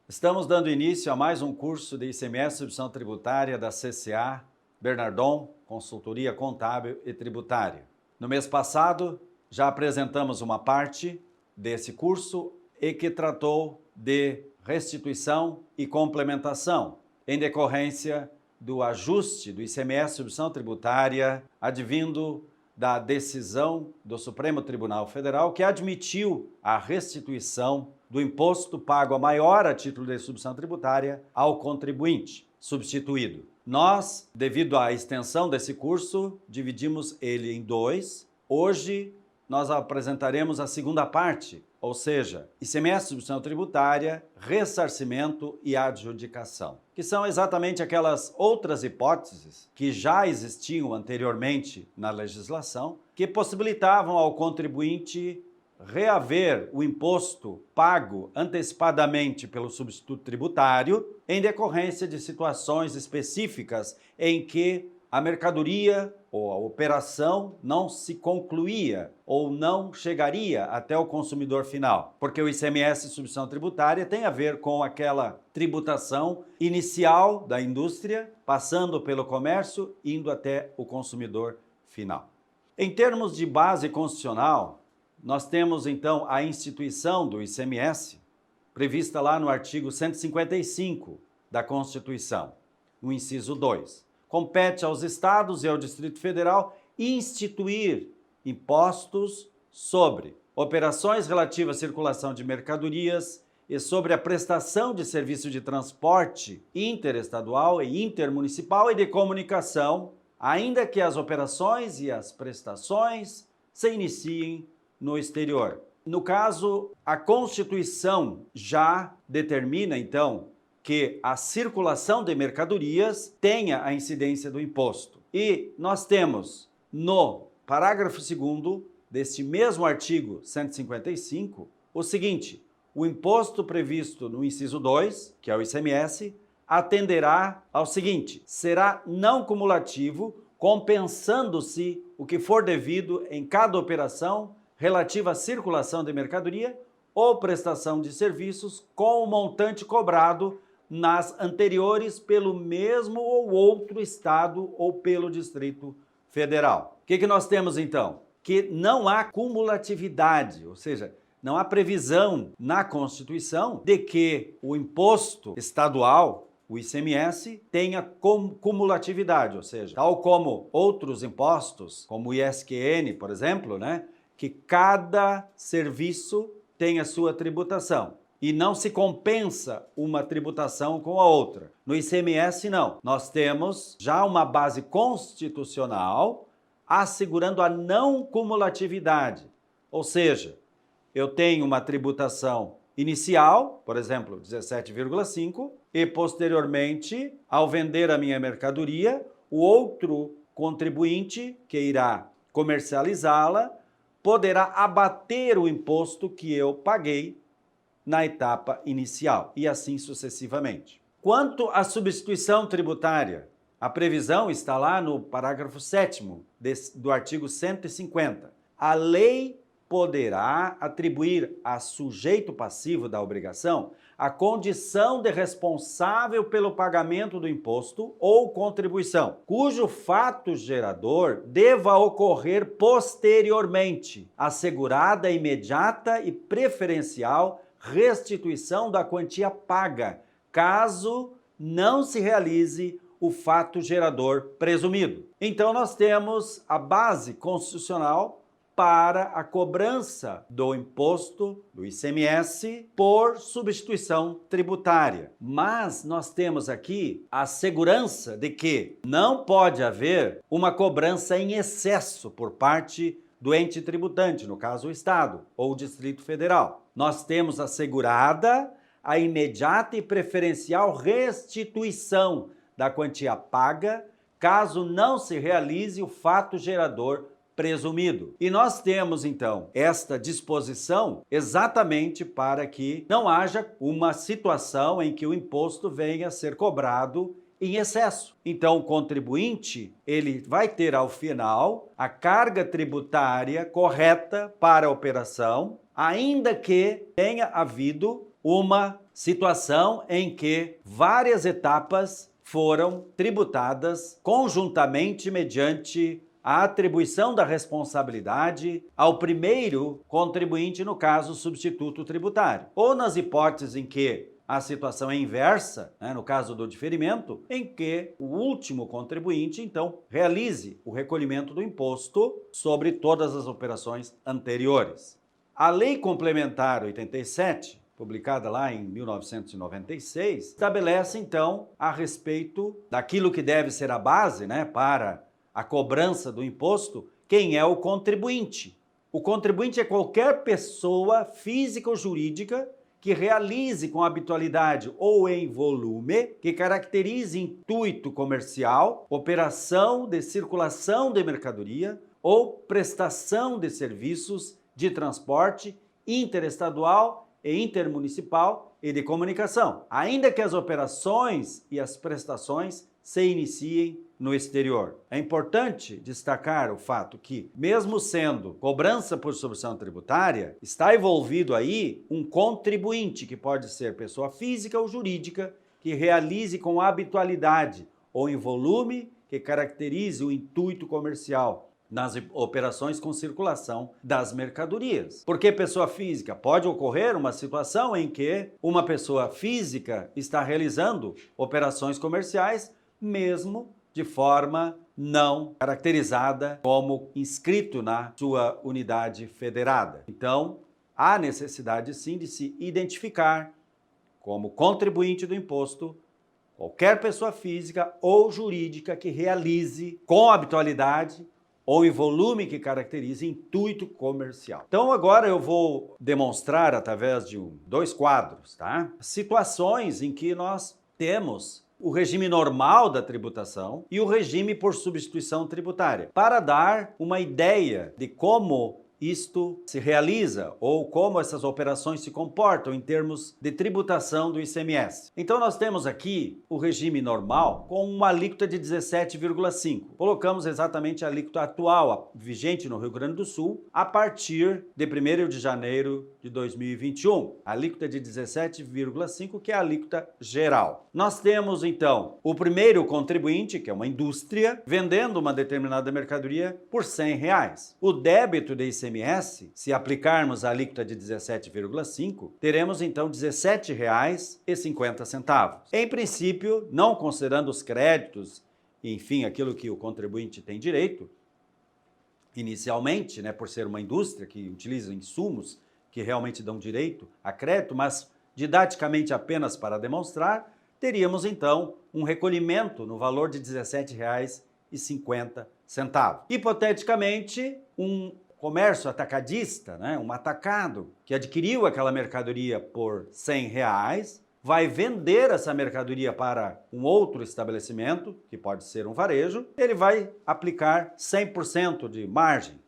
Estamos dando início a mais um curso de ICMS e Substituição Tributária da CCA Bernardon, Consultoria Contábil e Tributária. No mês passado, já apresentamos uma parte desse curso e que tratou de restituição e complementação, em decorrência do ajuste do ICMS e Substituição Tributária advindo da decisão do Supremo Tribunal Federal que admitiu a restituição do imposto pago a maior a título de substituição tributária ao contribuinte substituído. Nós, devido à extensão desse curso, dividimos ele em dois. Hoje, nós apresentaremos a segunda parte, ou seja, ICMS, substituição tributária, ressarcimento e adjudicação, que são exatamente aquelas outras hipóteses que já existiam anteriormente na legislação, que possibilitavam ao contribuinte reaver o imposto pago antecipadamente pelo substituto tributário em decorrência de situações específicas em que a mercadoria ou a operação não se concluía ou não chegaria até o consumidor final, porque o ICMS e substituição tributária tem a ver com aquela tributação inicial da indústria, passando pelo comércio, indo até o consumidor final. Em termos de base constitucional, nós temos então a instituição do ICMS, prevista lá no artigo 155 da Constituição, no inciso 2. Compete aos estados e ao Distrito Federal instituir impostos sobre operações relativas à circulação de mercadorias e sobre a prestação de serviço de transporte interestadual e intermunicipal e de comunicação, ainda que as operações e as prestações se iniciem no exterior. No caso, a Constituição já determina, então, que a circulação de mercadorias tenha a incidência do imposto. E nós temos no parágrafo 2º deste mesmo artigo 155 o seguinte: o imposto previsto no inciso 2, que é o ICMS, atenderá ao seguinte: será não cumulativo, compensando-se o que for devido em cada operação relativa à circulação de mercadoria ou prestação de serviços com o montante cobrado nas anteriores pelo mesmo ou outro estado ou pelo Distrito Federal. O que nós temos então? Que não há cumulatividade, ou seja, não há previsão na Constituição de que o imposto estadual, o ICMS, tenha cumulatividade, ou seja, tal como outros impostos, como o ISQN, por exemplo, que cada serviço tem a sua tributação e não se compensa uma tributação com a outra. No ICMS, não. Nós temos já uma base constitucional assegurando a não cumulatividade. Ou seja, eu tenho uma tributação inicial, por exemplo, 17,5, e posteriormente, ao vender a minha mercadoria, o outro contribuinte que irá comercializá-la poderá abater o imposto que eu paguei na etapa inicial, e assim sucessivamente. Quanto à substituição tributária, a previsão está lá no parágrafo 7º do artigo 150. A lei poderá atribuir a sujeito passivo da obrigação a condição de responsável pelo pagamento do imposto ou contribuição, cujo fato gerador deva ocorrer posteriormente, assegurada imediata e preferencial restituição da quantia paga, caso não se realize o fato gerador presumido. Então nós temos a base constitucional para a cobrança do imposto, do ICMS, por substituição tributária. Mas nós temos aqui a segurança de que não pode haver uma cobrança em excesso por parte do ente tributante, no caso o Estado ou o Distrito Federal. Nós temos assegurada a imediata e preferencial restituição da quantia paga, caso não se realize o fato gerador presumido. E nós temos, então, esta disposição exatamente para que não haja uma situação em que o imposto venha a ser cobrado em excesso. Então, o contribuinte, ele vai ter ao final a carga tributária correta para a operação, ainda que tenha havido uma situação em que várias etapas foram tributadas conjuntamente mediante a atribuição da responsabilidade ao primeiro contribuinte, no caso, substituto tributário. Ou nas hipóteses em que a situação é inversa, no caso do diferimento, em que o último contribuinte, então, realize o recolhimento do imposto sobre todas as operações anteriores. A Lei Complementar 87, publicada lá em 1996, estabelece, então, a respeito daquilo que deve ser a base, para a cobrança do imposto, quem é o contribuinte. O contribuinte é qualquer pessoa física ou jurídica que realize com habitualidade ou em volume, que caracterize intuito comercial, operação de circulação de mercadoria ou prestação de serviços de transporte interestadual e intermunicipal e de comunicação, ainda que as operações e as prestações se iniciem no exterior. É importante destacar o fato que, mesmo sendo cobrança por substituição tributária, está envolvido aí um contribuinte, que pode ser pessoa física ou jurídica, que realize com habitualidade ou em volume que caracterize o intuito comercial nas operações com circulação das mercadorias. Porque pessoa física? Pode ocorrer uma situação em que uma pessoa física está realizando operações comerciais, mesmo de forma não caracterizada como inscrito na sua unidade federada. Então, há necessidade sim de se identificar como contribuinte do imposto qualquer pessoa física ou jurídica que realize com habitualidade ou em volume que caracterize intuito comercial. Então agora eu vou demonstrar através de dois quadros, situações em que nós temos o regime normal da tributação e o regime por substituição tributária, para dar uma ideia de como isto se realiza ou como essas operações se comportam em termos de tributação do ICMS. Então nós temos aqui o regime normal com uma alíquota de 17,5. Colocamos exatamente a alíquota atual, vigente no Rio Grande do Sul, a partir de 1º de janeiro de 2021. A alíquota de 17,5, que é a alíquota geral. Nós temos então o primeiro contribuinte, que é uma indústria, vendendo uma determinada mercadoria por R$100. O débito de ICMS, se aplicarmos a alíquota de 17,5, teremos então R$17,50. Em princípio, não considerando os créditos, enfim, aquilo que o contribuinte tem direito, inicialmente, por ser uma indústria que utiliza insumos que realmente dão direito a crédito, mas didaticamente apenas para demonstrar, teríamos então um recolhimento no valor de R$17,50. Hipoteticamente, um comércio atacadista, um atacado, que adquiriu aquela mercadoria por R$100, vai vender essa mercadoria para um outro estabelecimento, que pode ser um varejo, ele vai aplicar 100% de margem,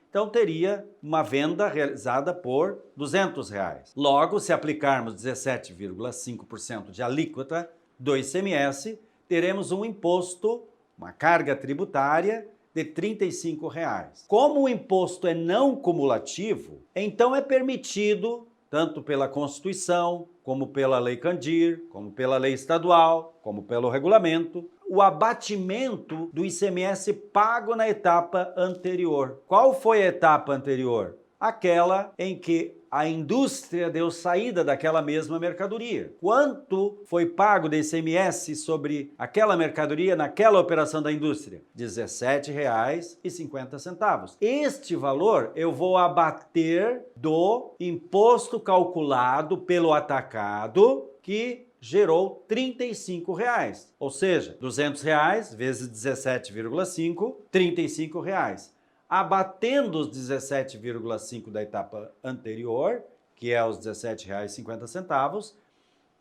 Então teria uma venda realizada por R$200. Logo, se aplicarmos 17,5% de alíquota do ICMS, teremos um imposto, uma carga tributária de R$35. Como o imposto é não cumulativo, então é permitido, tanto pela Constituição, como pela Lei Candir, como pela lei estadual, como pelo regulamento, o abatimento do ICMS pago na etapa anterior. Qual foi a etapa anterior? Aquela em que a indústria deu saída daquela mesma mercadoria. Quanto foi pago de ICMS sobre aquela mercadoria naquela operação da indústria? R$17,50. Este valor eu vou abater do imposto calculado pelo atacado, que gerou R$35. Ou seja, R$200 vezes 17,5, R$35. Abatendo os 17,5 da etapa anterior, que é os R$17,50,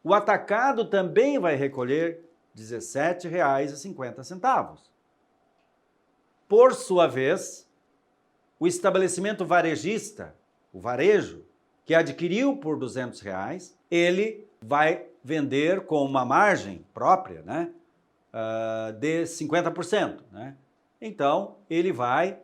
o atacado também vai recolher R$17,50. Por sua vez, o estabelecimento varejista, o varejo, que adquiriu por R$200, ele vai vender com uma margem própria, de 50%. Então, ele vai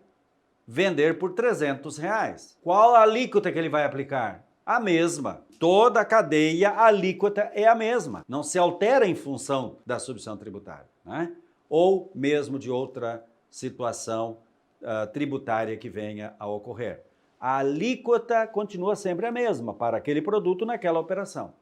vender por R$300. Qual a alíquota que ele vai aplicar? a mesma. Toda a cadeia, a alíquota é a mesma. Não se altera em função da substituição tributária, né? Ou mesmo de outra situação tributária que venha a ocorrer. A alíquota continua sempre a mesma para aquele produto naquela operação.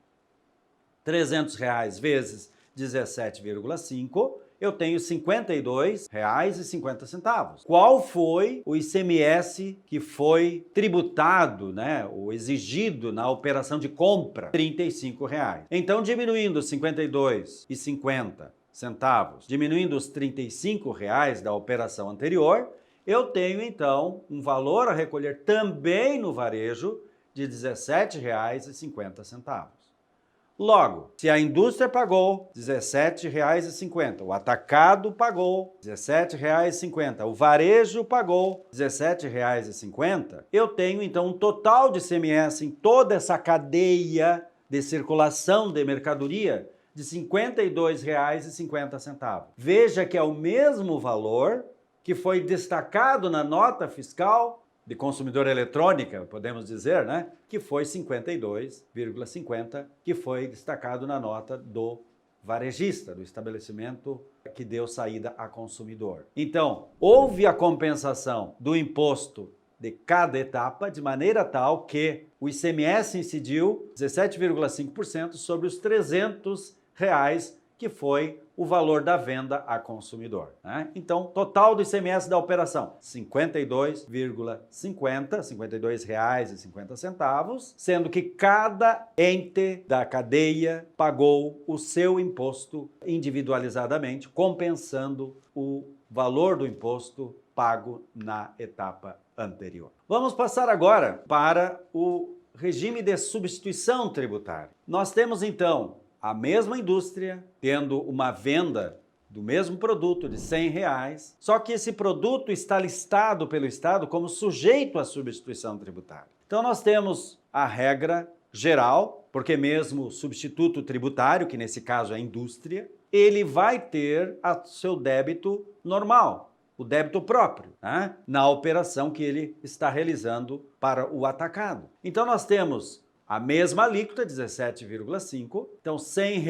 R$ 300 vezes 17,5, eu tenho R$ 52,50. Qual foi o ICMS que foi tributado, né, ou exigido na operação de compra? R$ 35. Então, diminuindo os 52,50 centavos, diminuindo os R$ 35 da operação anterior, eu tenho, então, um valor a recolher também no varejo de R$ 17,50. Logo, se a indústria pagou R$ 17,50, o atacado pagou R$ 17,50, o varejo pagou R$ 17,50, eu tenho então um total de ICMS em toda essa cadeia de circulação de mercadoria de R$ 52,50. Veja que é o mesmo valor que foi destacado na nota fiscal de consumidor eletrônica, podemos dizer, né? Que foi 52,50, que foi destacado na nota do varejista, do estabelecimento que deu saída a consumidor. Então, houve a compensação do imposto de cada etapa, de maneira tal que o ICMS incidiu 17,5% sobre os R$ 300, que foi o valor da venda a consumidor, né? Então, total do ICMS da operação, R$ 52,50, sendo que cada ente da cadeia pagou o seu imposto individualizadamente, compensando o valor do imposto pago na etapa anterior. Vamos passar agora para o regime de substituição tributária. Nós temos, então, a mesma indústria tendo uma venda do mesmo produto de R$ 100, só que esse produto está listado pelo Estado como sujeito à substituição tributária. Então nós temos a regra geral, porque mesmo o substituto tributário, que nesse caso é a indústria, ele vai ter o seu débito normal, o débito próprio, né, na operação que ele está realizando para o atacado. Então nós temos a mesma alíquota, 17,5. Então, R$ 100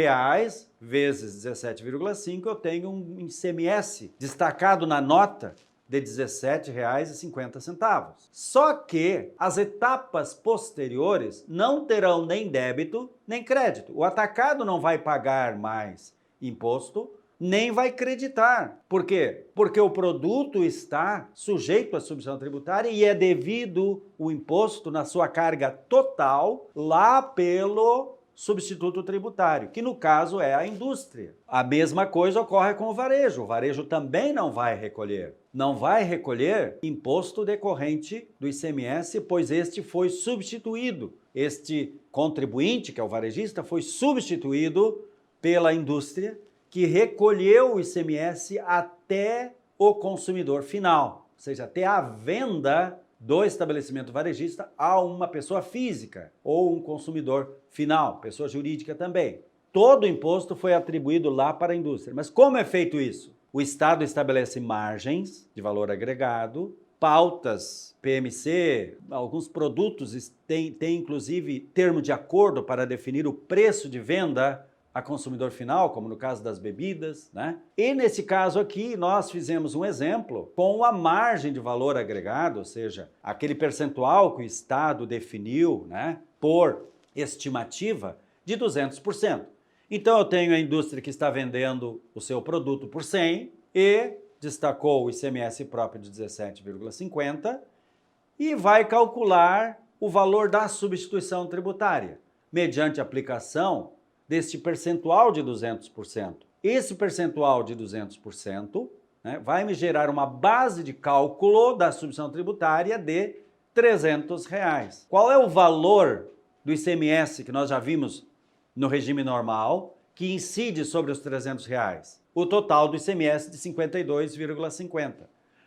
vezes 17,5, eu tenho um ICMS destacado na nota de R$ 17,50. Só que as etapas posteriores não terão nem débito nem crédito. O atacado não vai pagar mais imposto, nem vai creditar. Por quê? Porque o produto está sujeito à substituição tributária e é devido o imposto na sua carga total lá pelo substituto tributário, que no caso é a indústria. A mesma coisa ocorre com o varejo. O varejo também não vai recolher. Não vai recolher imposto decorrente do ICMS, pois este foi substituído. Este contribuinte, que é o varejista, foi substituído pela indústria, que recolheu o ICMS até o consumidor final, ou seja, até a venda do estabelecimento varejista a uma pessoa física ou um consumidor final, pessoa jurídica também. Todo o imposto foi atribuído lá para a indústria. Mas como é feito isso? O Estado estabelece margens de valor agregado, pautas, PMC, alguns produtos têm inclusive termo de acordo para definir o preço de venda a consumidor final, como no caso das bebidas, né? E nesse caso aqui, nós fizemos um exemplo com a margem de valor agregado, ou seja, aquele percentual que o Estado definiu, né, por estimativa de 200%. Então eu tenho a indústria que está vendendo o seu produto por 100 e destacou o ICMS próprio de 17,50 e vai calcular o valor da substituição tributária, mediante aplicação deste percentual de 200%. Esse percentual de 200%, né, vai me gerar uma base de cálculo da substituição tributária de R$ 300. Qual é o valor do ICMS que nós já vimos no regime normal, que incide sobre os R$ 300? O total do ICMS de 52,50.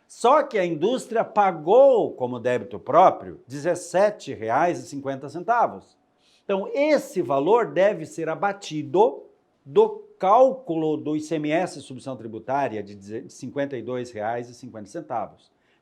Só que a indústria pagou como débito próprio R$ 17,50. Então, esse valor deve ser abatido do cálculo do ICMS substituição tributária de R$ 52,50.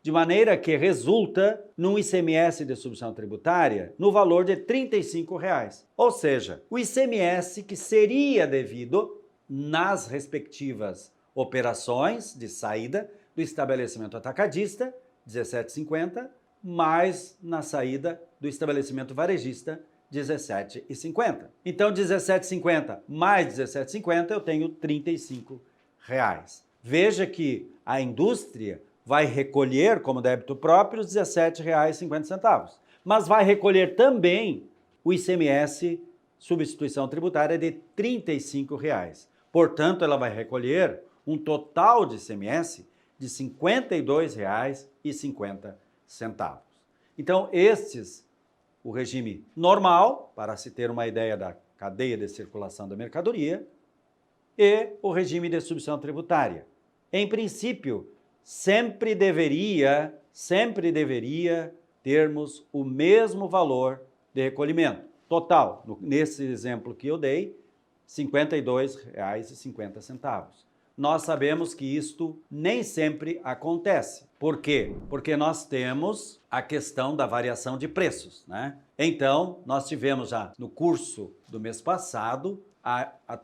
de maneira que resulta num ICMS de substituição tributária no valor de R$ 35,00. Ou seja, o ICMS que seria devido nas respectivas operações de saída do estabelecimento atacadista, R$ 17,50, mais na saída do estabelecimento varejista, R$ 17,50. Então, R$ 17,50 mais R$ 17,50, eu tenho R$ 35,00. Veja que a indústria vai recolher como débito próprio os R$ 17,50, mas vai recolher também o ICMS, substituição tributária, de R$ 35,00. Portanto, ela vai recolher um total de ICMS de R$ 52,50. Então, o regime normal, para se ter uma ideia da cadeia de circulação da mercadoria, e o regime de substituição tributária. Em princípio, sempre deveria termos o mesmo valor de recolhimento total. Nesse exemplo que eu dei, R$ 52,50. Nós sabemos que isto nem sempre acontece. Por quê? Porque nós temos a questão da variação de preços, né? Então, nós tivemos já no curso do mês passado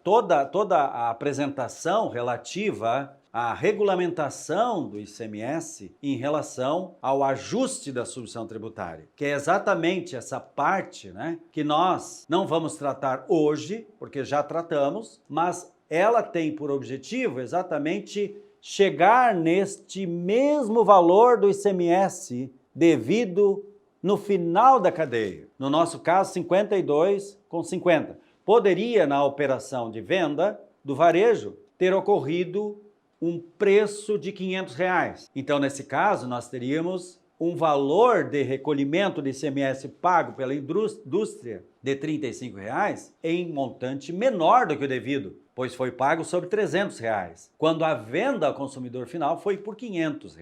toda a apresentação relativa à regulamentação do ICMS em relação ao ajuste da substituição tributária, que é exatamente essa parte, né, que nós não vamos tratar hoje, porque já tratamos, mas ela tem por objetivo exatamente chegar neste mesmo valor do ICMS devido no final da cadeia. No nosso caso, R$ 52,50. Poderia, na operação de venda do varejo, ter ocorrido um preço de R$ 500. Então, nesse caso, nós teríamos um valor de recolhimento de ICMS pago pela indústria de R$ 35,00 em montante menor do que o devido, pois foi pago sobre R$ 300, quando a venda ao consumidor final foi por R$ 500.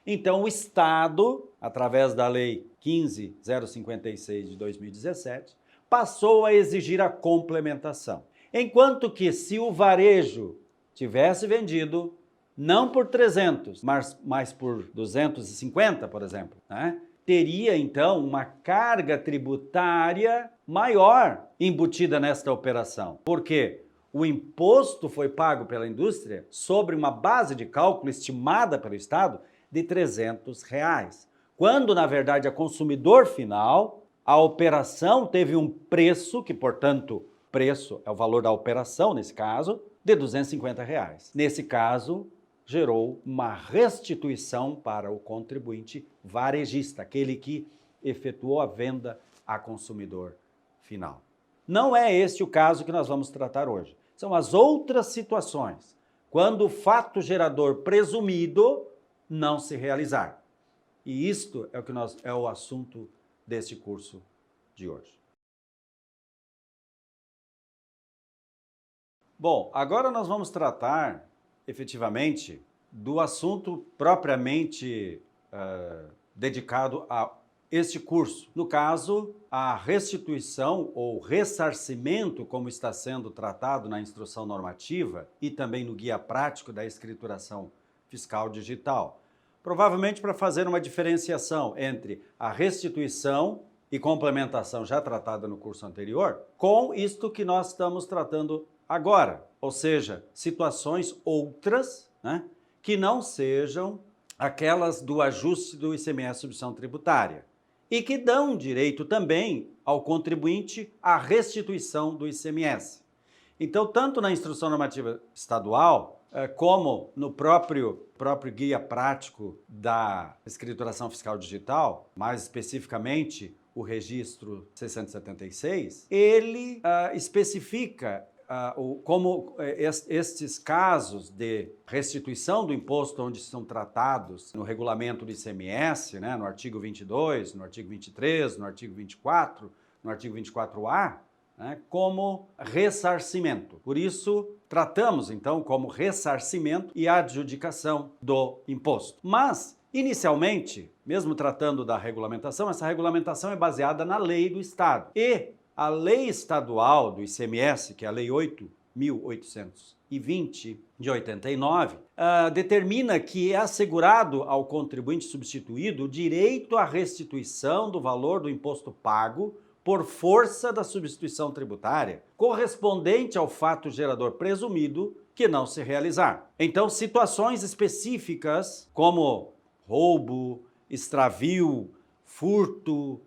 Então, o Estado, através da Lei 15.056 de 2017, passou a exigir a complementação. Enquanto que, se o varejo tivesse vendido não por 300, mas por 250, por exemplo, né, teria então uma carga tributária maior embutida nesta operação. Por quê? O imposto foi pago pela indústria sobre uma base de cálculo estimada pelo Estado de R$ 300, quando, na verdade, a consumidor final, a operação teve um preço, que, portanto, preço é o valor da operação, nesse caso, de R$ 250. Nesse caso, gerou uma restituição para o contribuinte varejista, aquele que efetuou a venda a consumidor final. Não é este o caso que nós vamos tratar hoje. São as outras situações, quando o fato gerador presumido não se realizar. E isto é o assunto deste curso de hoje. Bom, agora nós vamos tratar, efetivamente, do assunto propriamente dedicado a este curso. No caso, a restituição ou ressarcimento, como está sendo tratado na instrução normativa e também no guia prático da escrituração fiscal digital. Provavelmente para fazer uma diferenciação entre a restituição e complementação já tratada no curso anterior, com isto que nós estamos tratando agora, ou seja, situações outras, né, que não sejam aquelas do ajuste do ICMS substituição tributária e que dão direito também ao contribuinte à restituição do ICMS. Então, tanto na instrução normativa estadual, como no próprio guia prático da escrituração fiscal digital, mais especificamente o registro 676, ele especifica como estes casos de restituição do imposto onde são tratados no regulamento do ICMS, né, no artigo 22, no artigo 23, no artigo 24, no artigo 24A, né, como ressarcimento. Por isso, tratamos, então, como ressarcimento e adjudicação do imposto. Mas, inicialmente, mesmo tratando da regulamentação, essa regulamentação é baseada na lei do Estado. E a lei estadual do ICMS, que é a Lei 8.801, 220 de 89 determina que é assegurado ao contribuinte substituído o direito à restituição do valor do imposto pago por força da substituição tributária, correspondente ao fato gerador presumido que não se realizar. Então, situações específicas como roubo, extravio, furto,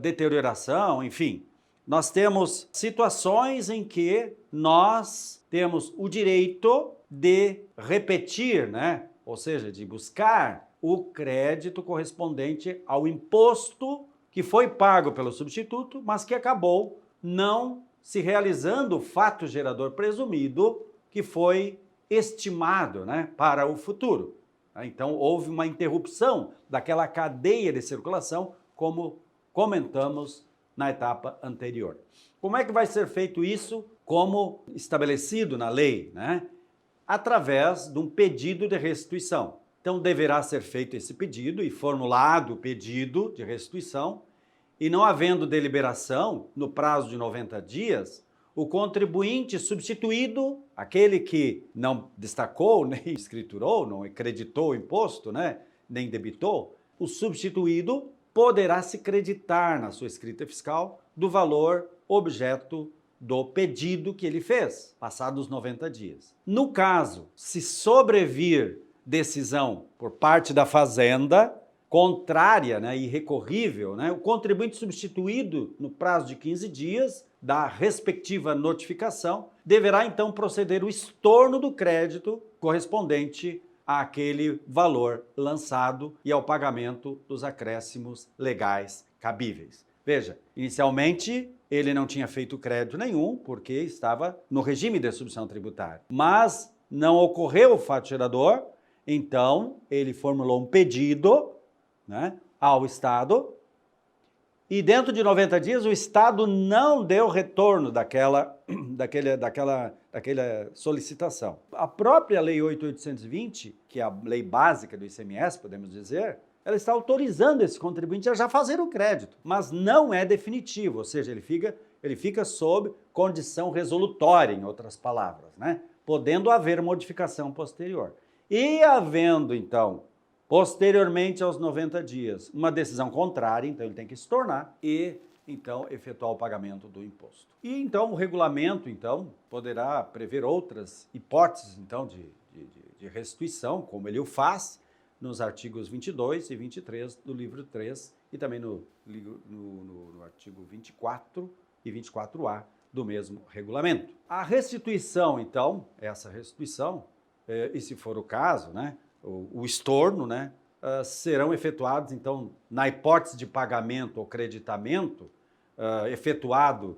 deterioração, enfim, nós temos situações em que nós temos o direito de repetir, né? Ou seja, de buscar o crédito correspondente ao imposto que foi pago pelo substituto, mas que acabou não se realizando o fato gerador presumido que foi estimado, né, para o futuro. Então, houve uma interrupção daquela cadeia de circulação, como comentamos na etapa anterior. Como é que vai ser feito isso? Como estabelecido na lei, né? Através de um pedido de restituição. Então, deverá ser feito esse pedido e formulado o pedido de restituição, e não havendo deliberação no prazo de 90 dias, o contribuinte substituído, aquele que não destacou, nem escriturou, não acreditou o imposto, né, nem debitou, o substituído poderá se creditar na sua escrita fiscal do valor objeto do pedido que ele fez, passados 90 dias. No caso, se sobrevir decisão por parte da Fazenda, contrária, né, irrecorrível, né, o contribuinte substituído no prazo de 15 dias da respectiva notificação, deverá então proceder o estorno do crédito correspondente àquele valor lançado e ao pagamento dos acréscimos legais cabíveis. Veja, inicialmente ele não tinha feito crédito nenhum porque estava no regime de substituição tributária, mas não ocorreu o fato gerador, então ele formulou um pedido, né, ao Estado, e dentro de 90 dias o Estado não deu retorno daquela solicitação. A própria Lei 8.820, que é a lei básica do ICMS, podemos dizer, ela está autorizando esse contribuinte a já fazer o crédito, mas não é definitivo, ou seja, ele fica sob condição resolutória, em outras palavras, né? Podendo haver modificação posterior. E havendo, então, posteriormente aos 90 dias, uma decisão contrária, então ele tem que se tornar e, então, efetuar o pagamento do imposto. E, então, o regulamento, então, poderá prever outras hipóteses, então, de restituição, como ele o faz nos artigos 22 e 23 do livro 3 e também no artigo 24 e 24A do mesmo regulamento. A restituição, então, essa restituição, e se for o caso, né, o estorno, né, serão efetuados, então, na hipótese de pagamento ou creditamento efetuado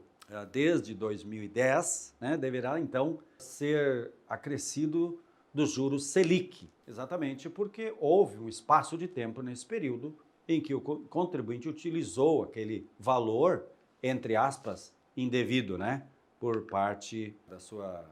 desde 2010, né, deverá, então, ser acrescido dos juros Selic, exatamente porque houve um espaço de tempo nesse período em que o contribuinte utilizou aquele valor, entre aspas, indevido, né, por parte da sua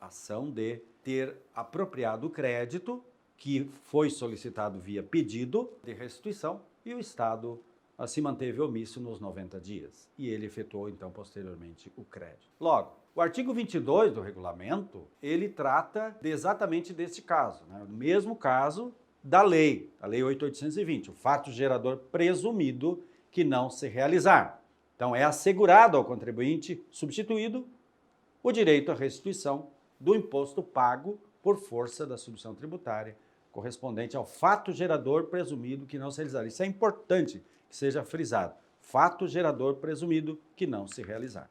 ação de ter apropriado o crédito que foi solicitado via pedido de restituição e o Estado se manteve omisso nos 90 dias e ele efetuou então posteriormente o crédito. Logo, o artigo 22 do regulamento, ele trata exatamente deste caso, né? O mesmo caso da lei, a lei 8.820, o fato gerador presumido que não se realizar. Então é assegurado ao contribuinte substituído o direito à restituição do imposto pago por força da substituição tributária correspondente ao fato gerador presumido que não se realizar. Isso é importante que seja frisado. Fato gerador presumido que não se realizar.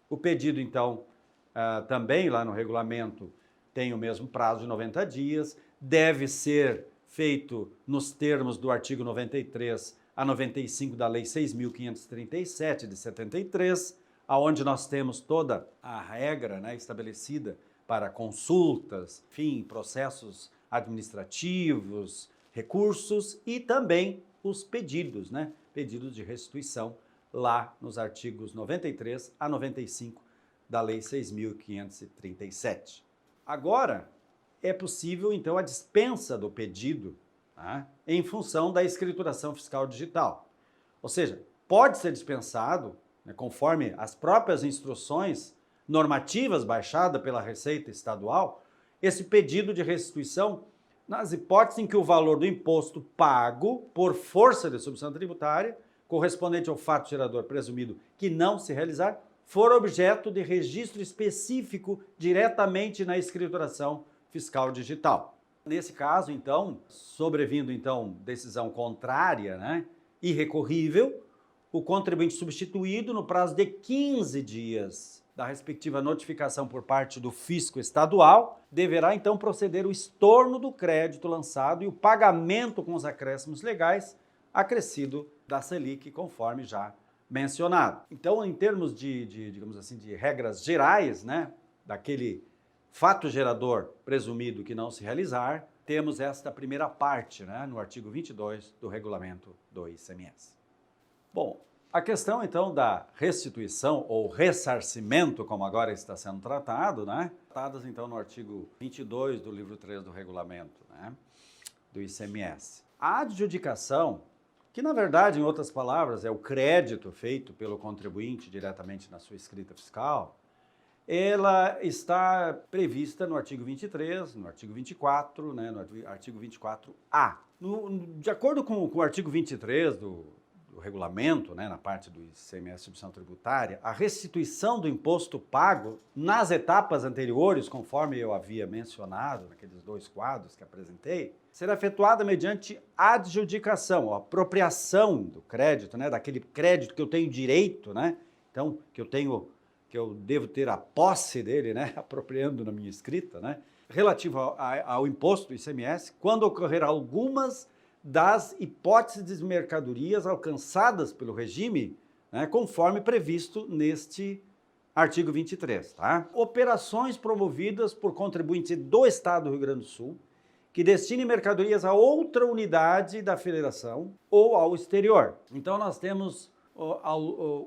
O pedido, então, também lá no regulamento tem o mesmo prazo de 90 dias, deve ser feito nos termos do artigo 93 a 95 da Lei 6.537 de 73, aonde nós temos toda a regra, né, estabelecida para consultas, enfim, processos administrativos, recursos e também os pedidos, né, pedidos de restituição lá nos artigos 93 a 95 da Lei 6.537. Agora, é possível, então, a dispensa do pedido, tá, em função da escrituração fiscal digital. Ou seja, pode ser dispensado, né, conforme as próprias instruções normativas baixada pela Receita Estadual, esse pedido de restituição nas hipóteses em que o valor do imposto pago por força de substituição tributária, correspondente ao fato gerador presumido que não se realizar, for objeto de registro específico diretamente na escrituração fiscal digital. Nesse caso, então, sobrevindo então decisão contrária, né, irrecorrível, o contribuinte substituído, no prazo de 15 dias da respectiva notificação por parte do fisco estadual, deverá então proceder o estorno do crédito lançado e o pagamento com os acréscimos legais acrescido da Selic, conforme já mencionado. Então, em termos digamos assim, de regras gerais, né, daquele fato gerador presumido que não se realizar, temos esta primeira parte, né, no artigo 22 do regulamento do ICMS. Bom, a questão então da restituição ou ressarcimento, como agora está sendo tratado, né, tratadas então no artigo 22 do livro 3 do regulamento, né, do ICMS. A adjudicação, que na verdade, em outras palavras, é o crédito feito pelo contribuinte diretamente na sua escrita fiscal, ela está prevista no artigo 23, no artigo 24, né, no artigo 24A. De acordo com o artigo 23 do regulamento, né, na parte do ICMS substituição tributária, a restituição do imposto pago nas etapas anteriores, conforme eu havia mencionado naqueles dois quadros que apresentei, será efetuada mediante adjudicação, ou apropriação do crédito, né, daquele crédito que eu tenho direito, né, então que eu devo ter a posse dele, né, apropriando na minha escrita, né, relativo ao imposto do ICMS, quando ocorrer algumas das hipóteses de mercadorias alcançadas pelo regime, né, conforme previsto neste artigo 23. Tá? Operações promovidas por contribuinte do Estado do Rio Grande do Sul que destine mercadorias a outra unidade da federação ou ao exterior. Então nós temos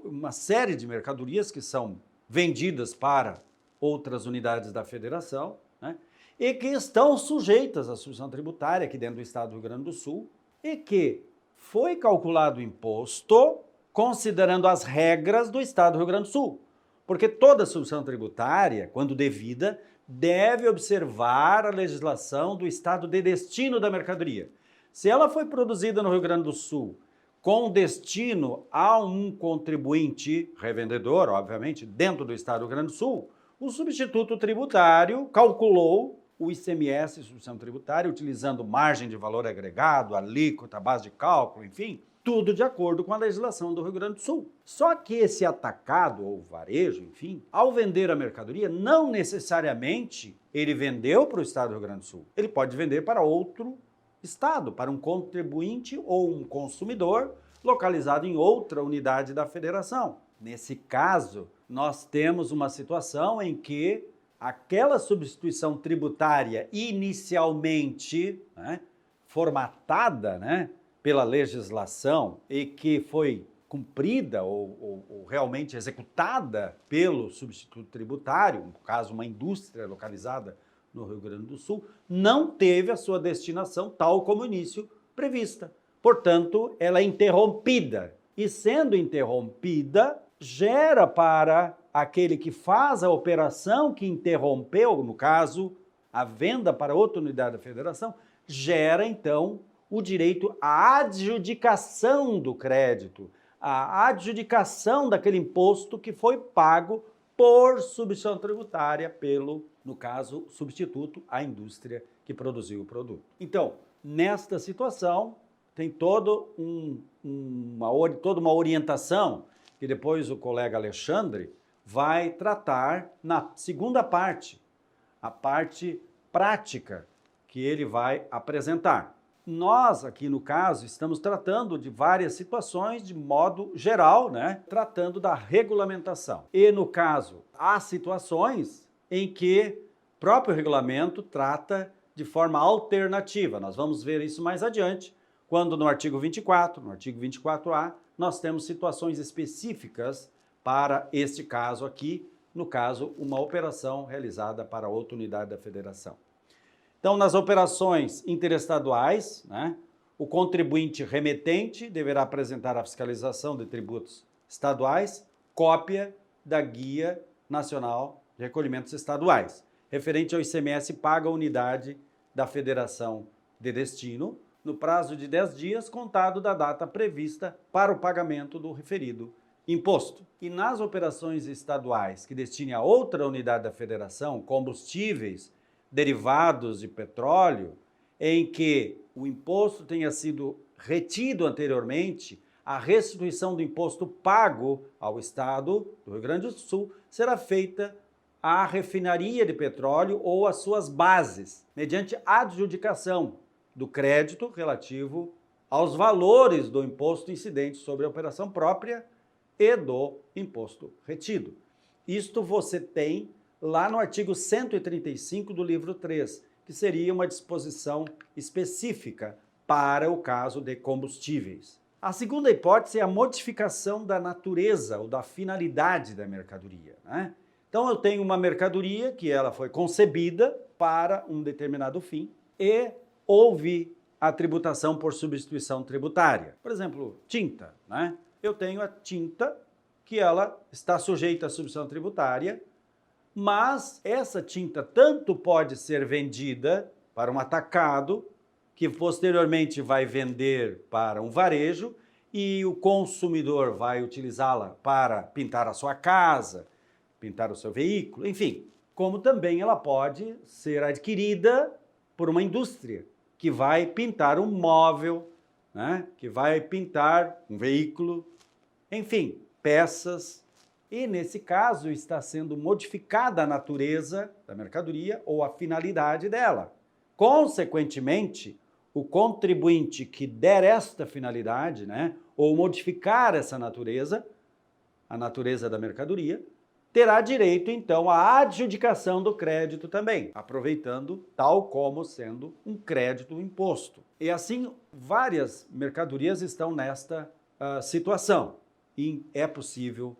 uma série de mercadorias que são vendidas para outras unidades da federação, né, e que estão sujeitas à substituição tributária aqui dentro do Estado do Rio Grande do Sul e que foi calculado o imposto considerando as regras do Estado do Rio Grande do Sul. Porque toda substituição tributária, quando devida, deve observar a legislação do Estado de destino da mercadoria. Se ela foi produzida no Rio Grande do Sul com destino a um contribuinte revendedor, obviamente, dentro do Estado do Rio Grande do Sul, o substituto tributário calculou o ICMS, substituição tributária, utilizando margem de valor agregado, alíquota, base de cálculo, enfim, tudo de acordo com a legislação do Rio Grande do Sul. Só que esse atacado ou varejo, enfim, ao vender a mercadoria, não necessariamente ele vendeu para o Estado do Rio Grande do Sul. Ele pode vender para outro Estado, para um contribuinte ou um consumidor localizado em outra unidade da federação. Nesse caso, nós temos uma situação em que aquela substituição tributária inicialmente, né, formatada, né, pela legislação e que foi cumprida ou realmente executada pelo substituto tributário, no caso uma indústria localizada no Rio Grande do Sul, não teve a sua destinação tal como início prevista. Portanto, ela é interrompida. E sendo interrompida, gera para aquele que faz a operação que interrompeu, no caso, a venda para outra unidade da federação, gera então o direito à adjudicação do crédito, à adjudicação daquele imposto que foi pago por substituição tributária pelo, no caso, substituto à indústria que produziu o produto. Então, nesta situação, tem toda uma orientação que depois o colega Alexandre vai tratar na segunda parte, a parte prática que ele vai apresentar. Nós, aqui no caso, estamos tratando de várias situações de modo geral, né? Tratando da regulamentação. E, no caso, há situações em que o próprio regulamento trata de forma alternativa. Nós vamos ver isso mais adiante, quando no artigo 24, no artigo 24A, nós temos situações específicas para este caso aqui, no caso, uma operação realizada para outra unidade da federação. Então, nas operações interestaduais, né, o contribuinte remetente deverá apresentar à fiscalização de tributos estaduais cópia da guia Nacional de Recolhimentos Estaduais, referente ao ICMS paga a unidade da Federação de destino, no prazo de 10 dias, contado da data prevista para o pagamento do referido imposto. E nas operações estaduais que destinem a outra unidade da Federação combustíveis derivados de petróleo, em que o imposto tenha sido retido anteriormente, a restituição do imposto pago ao Estado do Rio Grande do Sul será feita à refinaria de petróleo ou às suas bases, mediante adjudicação do crédito relativo aos valores do imposto incidente sobre a operação própria e do imposto retido. Isto você tem lá no artigo 135 do livro 3, que seria uma disposição específica para o caso de combustíveis. A segunda hipótese é a modificação da natureza ou da finalidade da mercadoria, né? Então eu tenho uma mercadoria que ela foi concebida para um determinado fim e houve a tributação por substituição tributária. Por exemplo, tinta, né? Eu tenho a tinta que ela está sujeita à substituição tributária, mas essa tinta tanto pode ser vendida para um atacado, que posteriormente vai vender para um varejo e o consumidor vai utilizá-la para pintar a sua casa, pintar o seu veículo, enfim. Como também ela pode ser adquirida por uma indústria que vai pintar um móvel, né? Que vai pintar um veículo, enfim, peças. E nesse caso está sendo modificada a natureza da mercadoria ou a finalidade dela. Consequentemente, o contribuinte que der esta finalidade, né, ou modificar essa natureza, a natureza da mercadoria, terá direito, então, à adjudicação do crédito também, aproveitando tal como sendo um crédito imposto. E assim, várias mercadorias estão nesta situação e é possível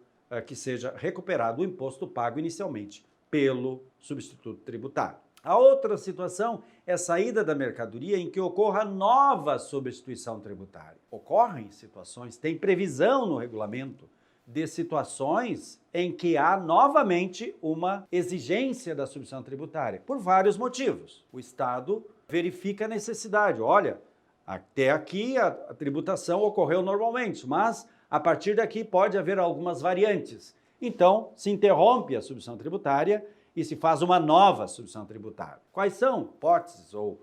que seja recuperado o imposto pago inicialmente pelo substituto tributário. A outra situação é a saída da mercadoria em que ocorra nova substituição tributária. Ocorrem situações, tem previsão no regulamento de situações em que há novamente uma exigência da substituição tributária, por vários motivos. O Estado verifica a necessidade. Olha, até aqui a tributação ocorreu normalmente, mas a partir daqui pode haver algumas variantes. Então, se interrompe a substituição tributária e se faz uma nova substituição tributária. Quais são hipóteses ou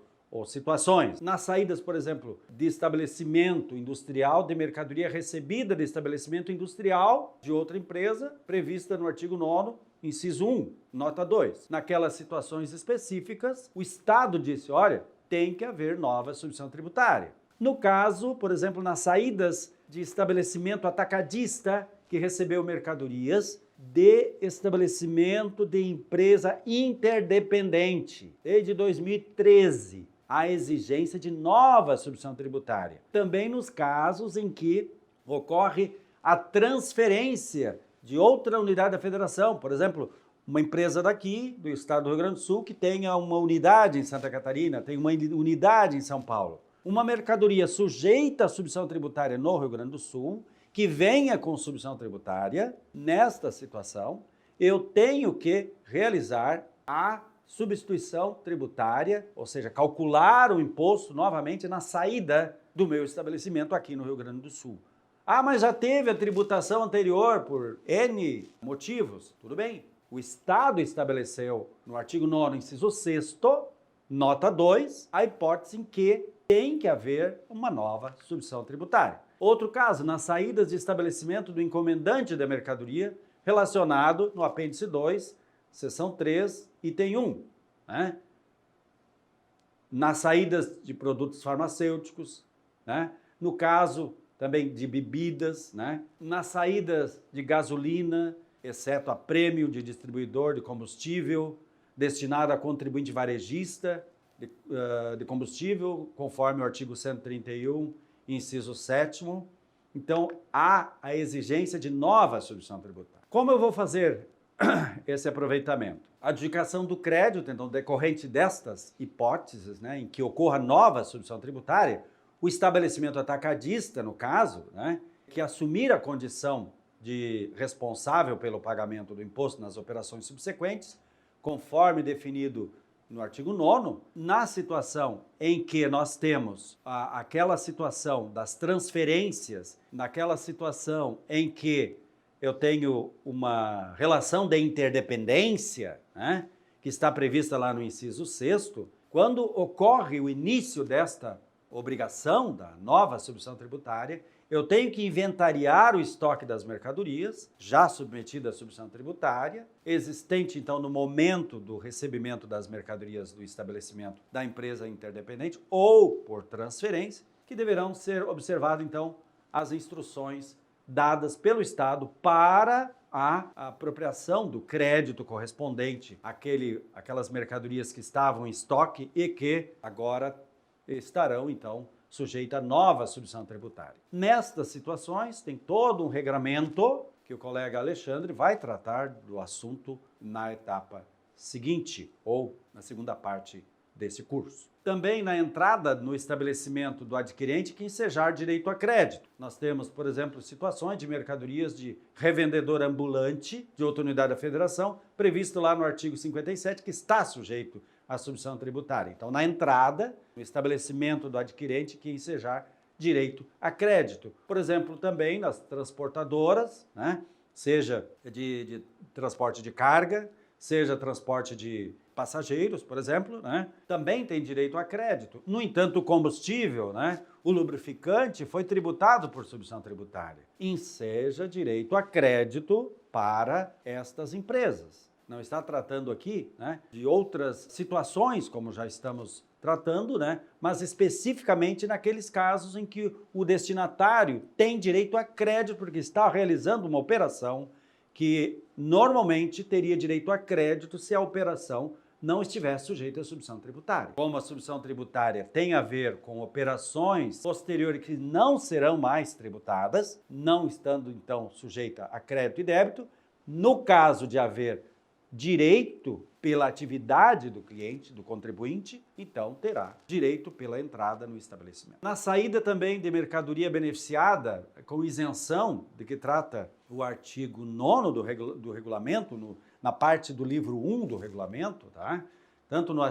situações? Nas saídas, por exemplo, de estabelecimento industrial de mercadoria recebida de estabelecimento industrial de outra empresa, prevista no artigo 9º, inciso 1, nota 2. Naquelas situações específicas, o Estado disse, olha, tem que haver nova substituição tributária. No caso, por exemplo, nas saídas de estabelecimento atacadista que recebeu mercadorias de estabelecimento de empresa interdependente. Desde 2013, a exigência de nova substituição tributária. Também nos casos em que ocorre a transferência de outra unidade da federação, por exemplo, uma empresa daqui, do estado do Rio Grande do Sul, que tenha uma unidade em Santa Catarina, tem uma unidade em São Paulo. Uma mercadoria sujeita à substituição tributária no Rio Grande do Sul, que venha com substituição tributária, nesta situação, eu tenho que realizar a substituição tributária, ou seja, calcular o imposto novamente na saída do meu estabelecimento aqui no Rio Grande do Sul. Ah, mas já teve a tributação anterior por N motivos. Tudo bem. O Estado estabeleceu no artigo 9º, inciso 6º, nota 2, a hipótese em que tem que haver uma nova substituição tributária. Outro caso, nas saídas de estabelecimento do encomendante da mercadoria, relacionado no apêndice 2, seção 3, item 1. Né? Nas saídas de produtos farmacêuticos, né? No caso também de bebidas, né? Nas saídas de gasolina, exceto a prêmio de distribuidor de combustível, destinado a contribuinte varejista de combustível, conforme o artigo 131, inciso 7º. Então, há a exigência de nova substituição tributária. Como eu vou fazer esse aproveitamento? A adjudicação do crédito, então, decorrente destas hipóteses, né, em que ocorra nova substituição tributária, o estabelecimento atacadista, no caso, né, que assumir a condição de responsável pelo pagamento do imposto nas operações subsequentes, conforme definido no artigo 9º, na situação em que nós temos aquela situação das transferências, naquela situação em que eu tenho uma relação de interdependência, né, que está prevista lá no inciso 6º, quando ocorre o início desta obrigação da nova substituição tributária, eu tenho que inventariar o estoque das mercadorias, já submetido à substituição tributária, existente, então, no momento do recebimento das mercadorias do estabelecimento da empresa interdependente ou por transferência, que deverão ser observadas, então, as instruções dadas pelo Estado para a apropriação do crédito correspondente àquelas mercadorias que estavam em estoque e que agora estarão, então, sujeita a nova substituição tributária. Nestas situações, tem todo um regramento que o colega Alexandre vai tratar do assunto na etapa seguinte, ou na segunda parte desse curso. Também na entrada no estabelecimento do adquirente que ensejar direito a crédito. Nós temos, por exemplo, situações de mercadorias de revendedor ambulante de outra unidade da federação, previsto lá no artigo 57, que está sujeito à substituição tributária. Então, na entrada, no estabelecimento do adquirente que ensejar direito a crédito. Por exemplo, também nas transportadoras, né? Seja de transporte de carga, seja transporte de passageiros, por exemplo, né? Também tem direito a crédito. No entanto, o combustível, né? O lubrificante foi tributado por substituição tributária. Enseja direito a crédito para estas empresas. Não está tratando aqui, né, de outras situações, como já estamos tratando, né, mas especificamente naqueles casos em que o destinatário tem direito a crédito porque está realizando uma operação que normalmente teria direito a crédito se a operação não estivesse sujeita à substituição tributária. Como a substituição tributária tem a ver com operações posteriores que não serão mais tributadas, não estando então sujeita a crédito e débito, no caso de haver direito pela atividade do cliente, do contribuinte, então terá direito pela entrada no estabelecimento. Na saída também de mercadoria beneficiada, com isenção de que trata o artigo 9º do regulamento, na parte do livro 1 do regulamento, tá? Tanto no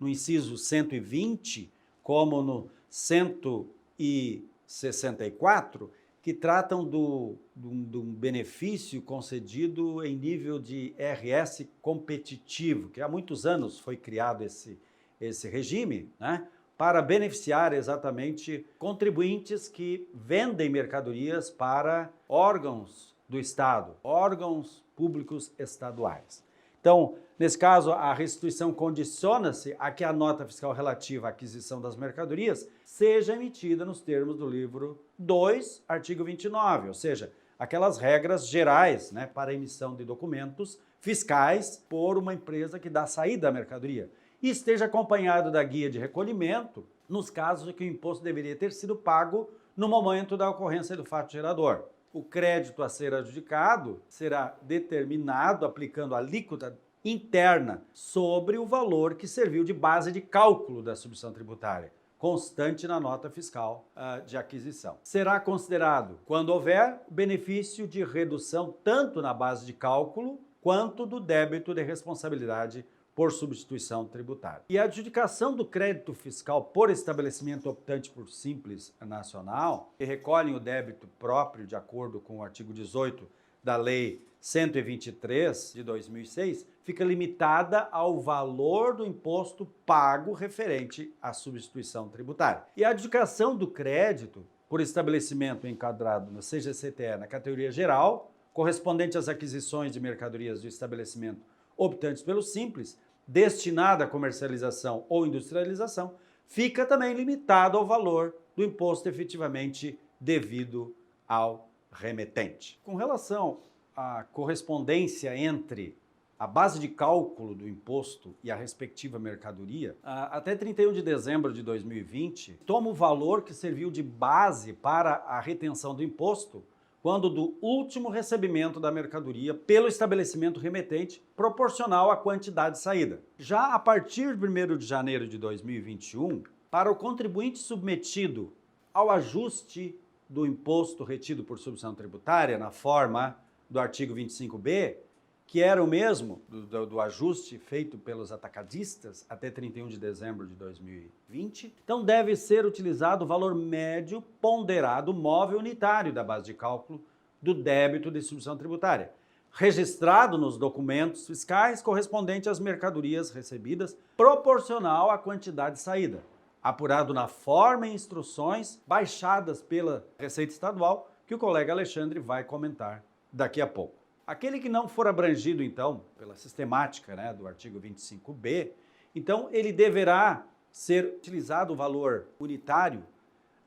inciso 120, como no 164, que tratam do benefício concedido em nível de RS competitivo, que há muitos anos foi criado esse regime, né, para beneficiar exatamente contribuintes que vendem mercadorias para órgãos do Estado, órgãos públicos estaduais. Então, nesse caso, a restituição condiciona-se a que a nota fiscal relativa à aquisição das mercadorias seja emitida nos termos do livro 2, artigo 29, ou seja, aquelas regras gerais, né, para a emissão de documentos fiscais por uma empresa que dá saída à mercadoria. E esteja acompanhado da guia de recolhimento nos casos em que o imposto deveria ter sido pago no momento da ocorrência do fato gerador. O crédito a ser adjudicado será determinado aplicando a alíquota interna sobre o valor que serviu de base de cálculo da substituição tributária, constante na nota fiscal de aquisição. Será considerado, quando houver, benefício de redução tanto na base de cálculo quanto do débito de responsabilidade por substituição tributária. E a adjudicação do crédito fiscal por estabelecimento optante por Simples Nacional, que recolhem o débito próprio de acordo com o artigo 18 da Lei 123 de 2006, fica limitada ao valor do imposto pago referente à substituição tributária. E a adjudicação do crédito por estabelecimento enquadrado no CGCTE na categoria geral, correspondente às aquisições de mercadorias do estabelecimento optantes pelo Simples, destinada à comercialização ou industrialização, fica também limitado ao valor do imposto efetivamente devido ao remetente. Com relação à correspondência entre a base de cálculo do imposto e a respectiva mercadoria, até 31 de dezembro de 2020, toma o valor que serviu de base para a retenção do imposto quando do último recebimento da mercadoria pelo estabelecimento remetente proporcional à quantidade de saída. Já a partir de 1º de janeiro de 2021, para o contribuinte submetido ao ajuste do imposto retido por substituição tributária, na forma do artigo 25B, que era o mesmo do ajuste feito pelos atacadistas até 31 de dezembro de 2020. Então, deve ser utilizado o valor médio ponderado móvel unitário da base de cálculo do débito de substituição tributária, registrado nos documentos fiscais correspondente às mercadorias recebidas, proporcional à quantidade saída, apurado na forma e instruções baixadas pela Receita Estadual, que o colega Alexandre vai comentar daqui a pouco. Aquele que não for abrangido, então, pela sistemática, né, do artigo 25B, então ele deverá ser utilizado o valor unitário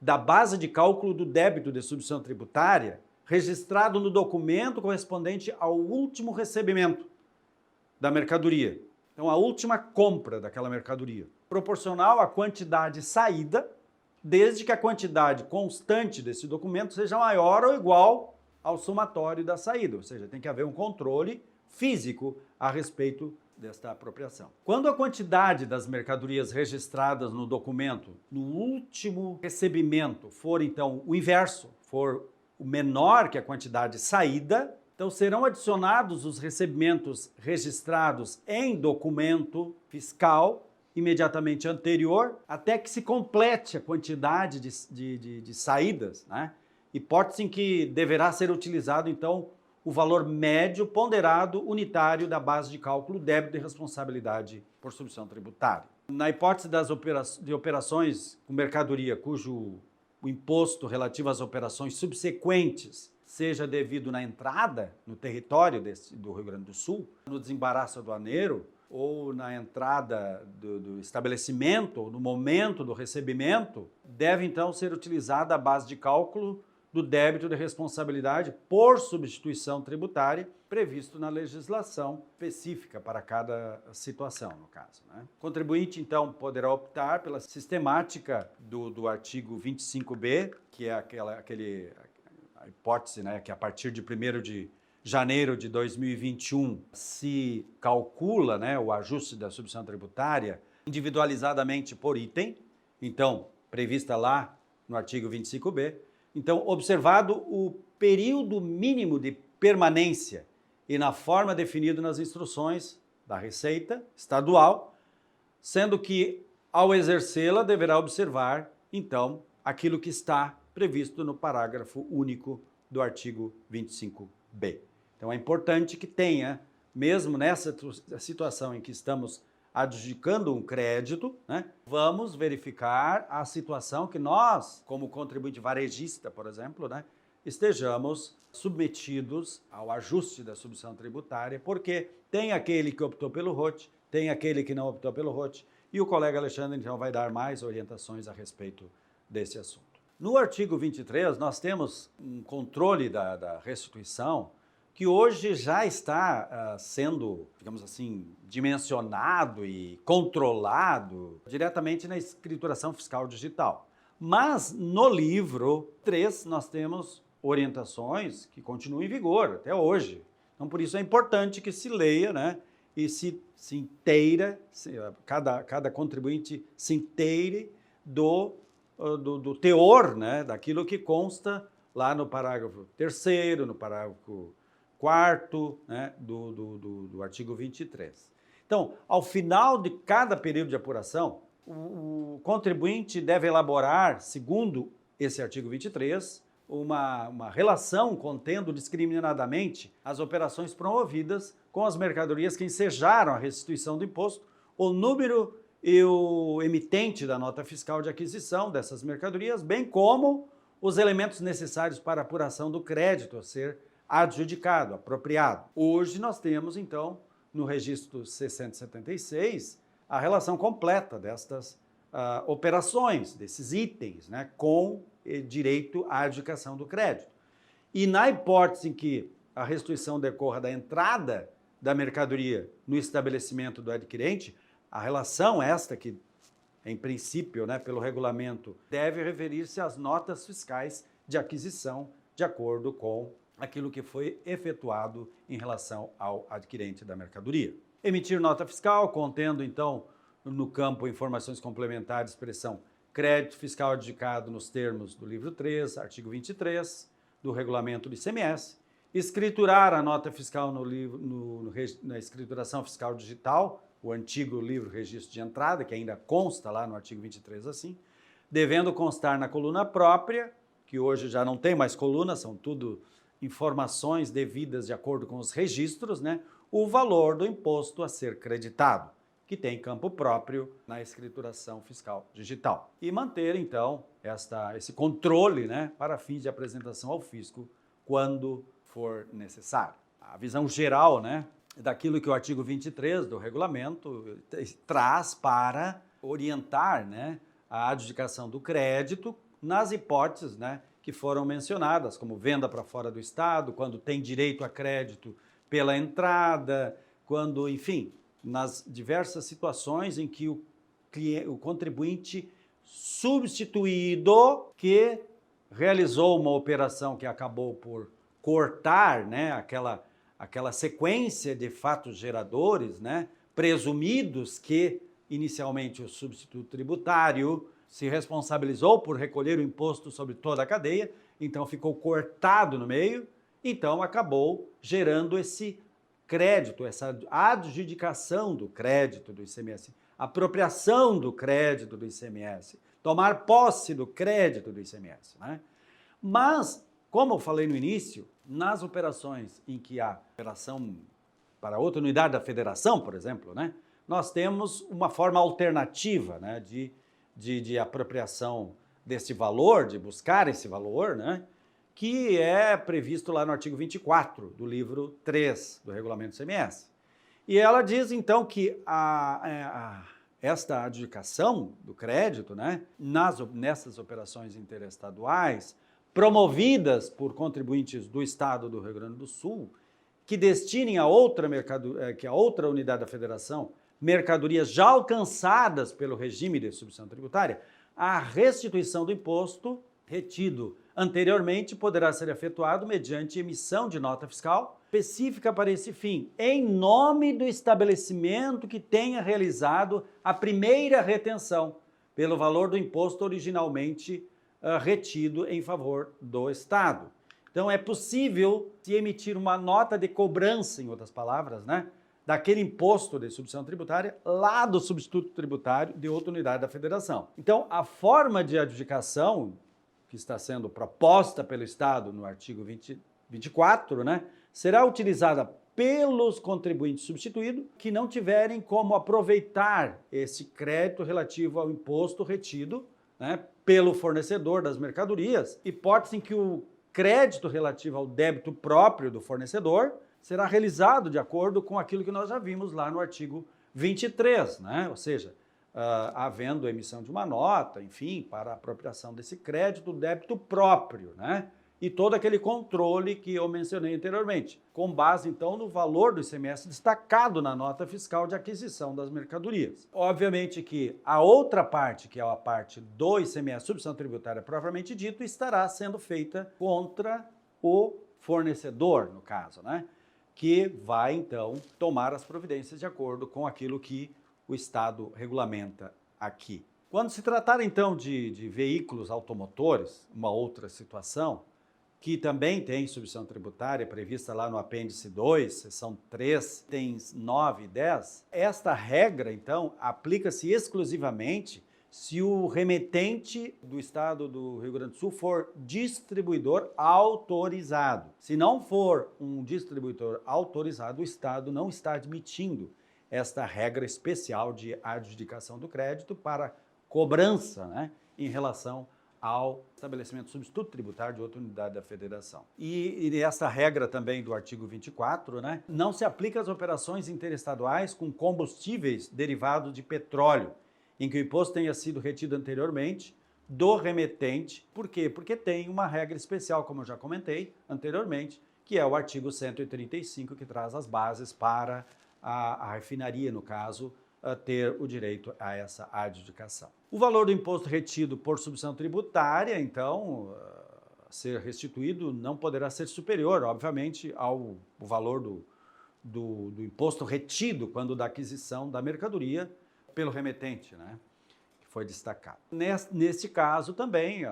da base de cálculo do débito de substituição tributária registrado no documento correspondente ao último recebimento da mercadoria. Então, a última compra daquela mercadoria, proporcional à quantidade saída, desde que a quantidade constante desse documento seja maior ou igual ao somatório da saída, ou seja, tem que haver um controle físico a respeito desta apropriação. Quando a quantidade das mercadorias registradas no documento, no último recebimento, for então o inverso, for o menor que a quantidade saída, então serão adicionados os recebimentos registrados em documento fiscal imediatamente anterior, até que se complete a quantidade de saídas, né? Hipótese em que deverá ser utilizado, então, o valor médio ponderado unitário da base de cálculo débito de responsabilidade por substituição tributária. Na hipótese de operações com mercadoria cujo o imposto relativo às operações subsequentes seja devido na entrada no território do Rio Grande do Sul, no desembaraço aduaneiro, ou na entrada do estabelecimento, ou no momento do recebimento, deve então ser utilizada a base de cálculo do débito de responsabilidade por substituição tributária previsto na legislação específica para cada situação, no caso, né? O contribuinte, então, poderá optar pela sistemática do artigo 25B, que é a hipótese, né, que a partir de 1º de janeiro de 2021 se calcula, né, o ajuste da substituição tributária individualizadamente por item, então, prevista lá no artigo 25B. Então, observado o período mínimo de permanência e na forma definida nas instruções da Receita Estadual, sendo que, ao exercê-la, deverá observar, então, aquilo que está previsto no parágrafo único do artigo 25B. Então, é importante que tenha, mesmo nessa situação em que estamos adjudicando um crédito, né, vamos verificar a situação que nós, como contribuinte varejista, por exemplo, né, estejamos submetidos ao ajuste da substituição tributária, porque tem aquele que optou pelo ROT, tem aquele que não optou pelo ROT, e o colega Alexandre, então, vai dar mais orientações a respeito desse assunto. No artigo 23, nós temos um controle da restituição que hoje já está sendo, digamos assim, dimensionado e controlado diretamente na escrituração fiscal digital. Mas no livro 3 nós temos orientações que continuam em vigor até hoje. Então, por isso é importante que se leia, né, e se inteira, cada contribuinte se inteire do teor, né, daquilo que consta lá no parágrafo 3º, no parágrafo 4º, né, do artigo 23. Então, ao final de cada período de apuração, o contribuinte deve elaborar, segundo esse artigo 23, uma relação contendo discriminadamente as operações promovidas com as mercadorias que ensejaram a restituição do imposto, o número e o emitente da nota fiscal de aquisição dessas mercadorias, bem como os elementos necessários para a apuração do crédito a ser adjudicado, apropriado. Hoje nós temos, então, no registro 676, a relação completa destas operações, desses itens, né, com direito à adjudicação do crédito. E na hipótese em que a restituição decorra da entrada da mercadoria no estabelecimento do adquirente, a relação esta que, em princípio, né, pelo regulamento, deve referir-se às notas fiscais de aquisição de acordo com aquilo que foi efetuado em relação ao adquirente da mercadoria. Emitir nota fiscal, contendo, então, no campo informações complementares, expressão crédito fiscal adjudicado nos termos do livro 3, artigo 23 do regulamento do ICMS, escriturar a nota fiscal na escrituração fiscal digital, o antigo livro registro de entrada, que ainda consta lá no artigo 23 assim, devendo constar na coluna própria, que hoje já não tem mais coluna, são tudo informações devidas de acordo com os registros, né? O valor do imposto a ser creditado, que tem campo próprio na escrituração fiscal digital. E manter, então, esse controle, né, para fins de apresentação ao fisco quando for necessário. A visão geral, né, daquilo que o artigo 23 do regulamento traz para orientar, né, a adjudicação do crédito nas hipóteses, né, que foram mencionadas, como venda para fora do Estado, quando tem direito a crédito pela entrada, quando, enfim, nas diversas situações em que o contribuinte substituído que realizou uma operação que acabou por cortar, né, aquela sequência de fatos geradores, né, presumidos que inicialmente o substituto tributário se responsabilizou por recolher o imposto sobre toda a cadeia, então ficou cortado no meio, então acabou gerando esse crédito, essa adjudicação do crédito do ICMS, apropriação do crédito do ICMS, tomar posse do crédito do ICMS, né? Mas, como eu falei no início, nas operações em que há operação para outra unidade da federação, por exemplo, né, nós temos uma forma alternativa, né, de apropriação desse valor, de buscar esse valor, né, que é previsto lá no artigo 24 do livro 3 do regulamento do ICMS. E ela diz, então, que esta adjudicação do crédito, né, nessas operações interestaduais, promovidas por contribuintes do Estado do Rio Grande do Sul, que destinem a outra unidade da federação mercadorias já alcançadas pelo regime de substituição tributária, a restituição do imposto retido anteriormente poderá ser efetuado mediante emissão de nota fiscal específica para esse fim, em nome do estabelecimento que tenha realizado a primeira retenção pelo valor do imposto originalmente retido em favor do Estado. Então é possível se emitir uma nota de cobrança, em outras palavras, né, daquele imposto de substituição tributária lá do substituto tributário de outra unidade da federação. Então a forma de adjudicação que está sendo proposta pelo Estado no artigo 24, né, será utilizada pelos contribuintes substituídos que não tiverem como aproveitar esse crédito relativo ao imposto retido, né, pelo fornecedor das mercadorias, hipótese em que o crédito relativo ao débito próprio do fornecedor será realizado de acordo com aquilo que nós já vimos lá no artigo 23, né? Ou seja, havendo emissão de uma nota, enfim, para a apropriação desse crédito, débito próprio, né? E todo aquele controle que eu mencionei anteriormente, com base, então, no valor do ICMS destacado na nota fiscal de aquisição das mercadorias. Obviamente que a outra parte, que é a parte do ICMS, substituição tributária propriamente dito, estará sendo feita contra o fornecedor, no caso, né? Que vai, então, tomar as providências de acordo com aquilo que o Estado regulamenta aqui. Quando se tratar, então, de veículos automotores, uma outra situação, que também tem substituição tributária prevista lá no apêndice 2, seção 3, itens 9 e 10, esta regra, então, aplica-se exclusivamente se o remetente do Estado do Rio Grande do Sul for distribuidor autorizado. Se não for um distribuidor autorizado, o Estado não está admitindo esta regra especial de adjudicação do crédito para cobrança, né, em relação ao estabelecimento substituto tributário de outra unidade da federação. E essa regra também do artigo 24, né, não se aplica às operações interestaduais com combustíveis derivados de petróleo, em que o imposto tenha sido retido anteriormente do remetente. Por quê? Porque tem uma regra especial, como eu já comentei anteriormente, que é o artigo 135, que traz as bases para a refinaria, no caso, ter o direito a essa adjudicação. O valor do imposto retido por substituição tributária, então, ser restituído não poderá ser superior, obviamente, ao valor do imposto retido quando da aquisição da mercadoria pelo remetente, né? foi destacado. Neste caso também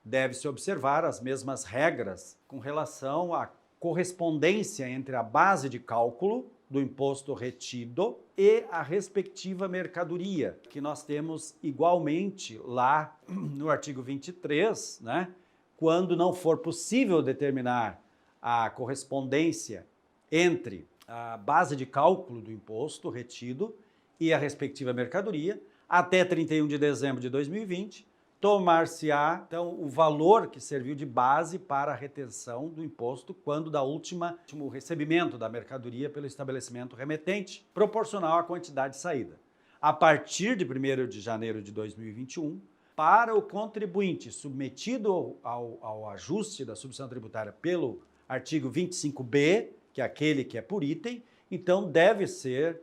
deve-se observar as mesmas regras com relação à correspondência entre a base de cálculo do imposto retido e a respectiva mercadoria, que nós temos igualmente lá no artigo 23, né? Quando não for possível determinar a correspondência entre a base de cálculo do imposto retido e a respectiva mercadoria, até 31 de dezembro de 2020, tomar-se-á, então, o valor que serviu de base para a retenção do imposto quando da último recebimento da mercadoria pelo estabelecimento remetente, proporcional à quantidade saída. A partir de 1º de janeiro de 2021, para o contribuinte submetido ao ajuste da substituição tributária pelo artigo 25B, que é aquele que é por item, então deve ser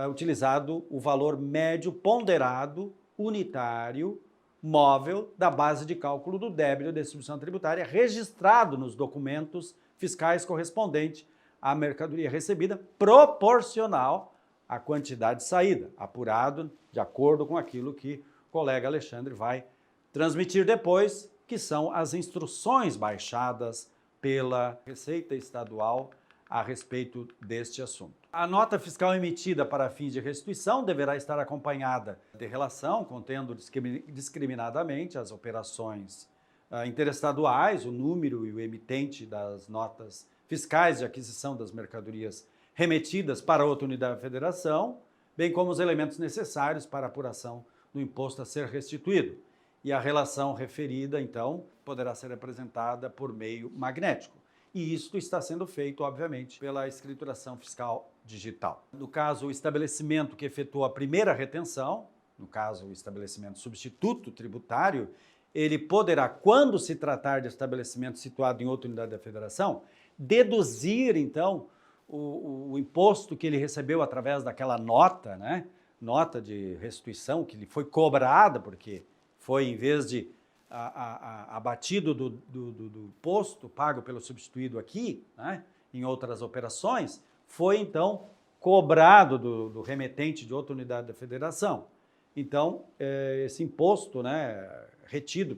utilizado o valor médio ponderado unitário móvel da base de cálculo do débito de substituição tributária registrado nos documentos fiscais correspondente à mercadoria recebida, proporcional à quantidade saída, apurado de acordo com aquilo que o colega Alexandre vai transmitir depois, que são as instruções baixadas pela Receita Estadual a respeito deste assunto. A nota fiscal emitida para fins de restituição deverá estar acompanhada de relação, contendo discriminadamente as operações interestaduais, o número e o emitente das notas fiscais de aquisição das mercadorias remetidas para outra unidade da federação, bem como os elementos necessários para a apuração do imposto a ser restituído. E a relação referida, então, poderá ser apresentada por meio magnético. E isto está sendo feito, obviamente, pela escrituração fiscal digital. No caso, o estabelecimento que efetuou a primeira retenção, no caso, o estabelecimento substituto tributário, ele poderá, quando se tratar de estabelecimento situado em outra unidade da federação, deduzir, então, o imposto que ele recebeu através daquela nota, né? Nota de restituição que lhe foi cobrada, porque foi, em vez de abatido do imposto pago pelo substituído aqui, né, em outras operações, foi então cobrado do remetente de outra unidade da federação. Então, esse imposto, né, retido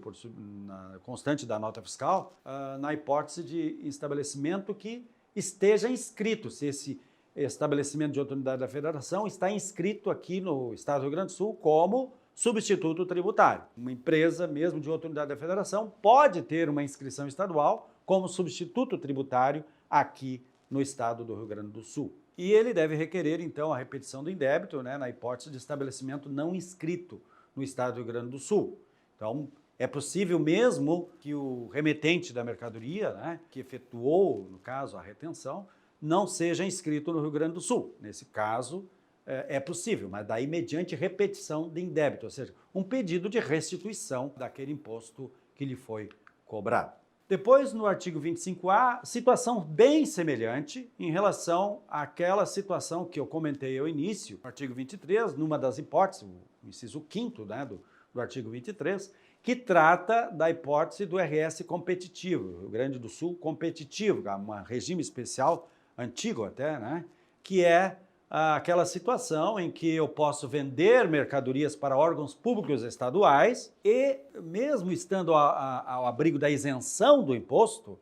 constante da nota fiscal, na hipótese de estabelecimento que esteja inscrito, se esse estabelecimento de outra unidade da federação está inscrito aqui no Estado do Rio Grande do Sul como substituto tributário. Uma empresa, mesmo de outra unidade da federação, pode ter uma inscrição estadual como substituto tributário aqui no Estado do Rio Grande do Sul. E ele deve requerer, então, a repetição do indébito, né, na hipótese de estabelecimento não inscrito no Estado do Rio Grande do Sul. Então, é possível mesmo que o remetente da mercadoria, né, que efetuou, no caso, a retenção, não seja inscrito no Rio Grande do Sul. Nesse caso, é possível, mas daí mediante repetição de indébito, ou seja, um pedido de restituição daquele imposto que lhe foi cobrado. Depois, no artigo 25A, situação bem semelhante em relação àquela situação que eu comentei ao início, no artigo 23, numa das hipóteses, o inciso 5º, né, do artigo 23, que trata da hipótese do RS competitivo, Rio Grande do Sul competitivo, um regime especial, antigo até, né, que é aquela situação em que eu posso vender mercadorias para órgãos públicos estaduais e, mesmo estando ao abrigo da isenção do imposto,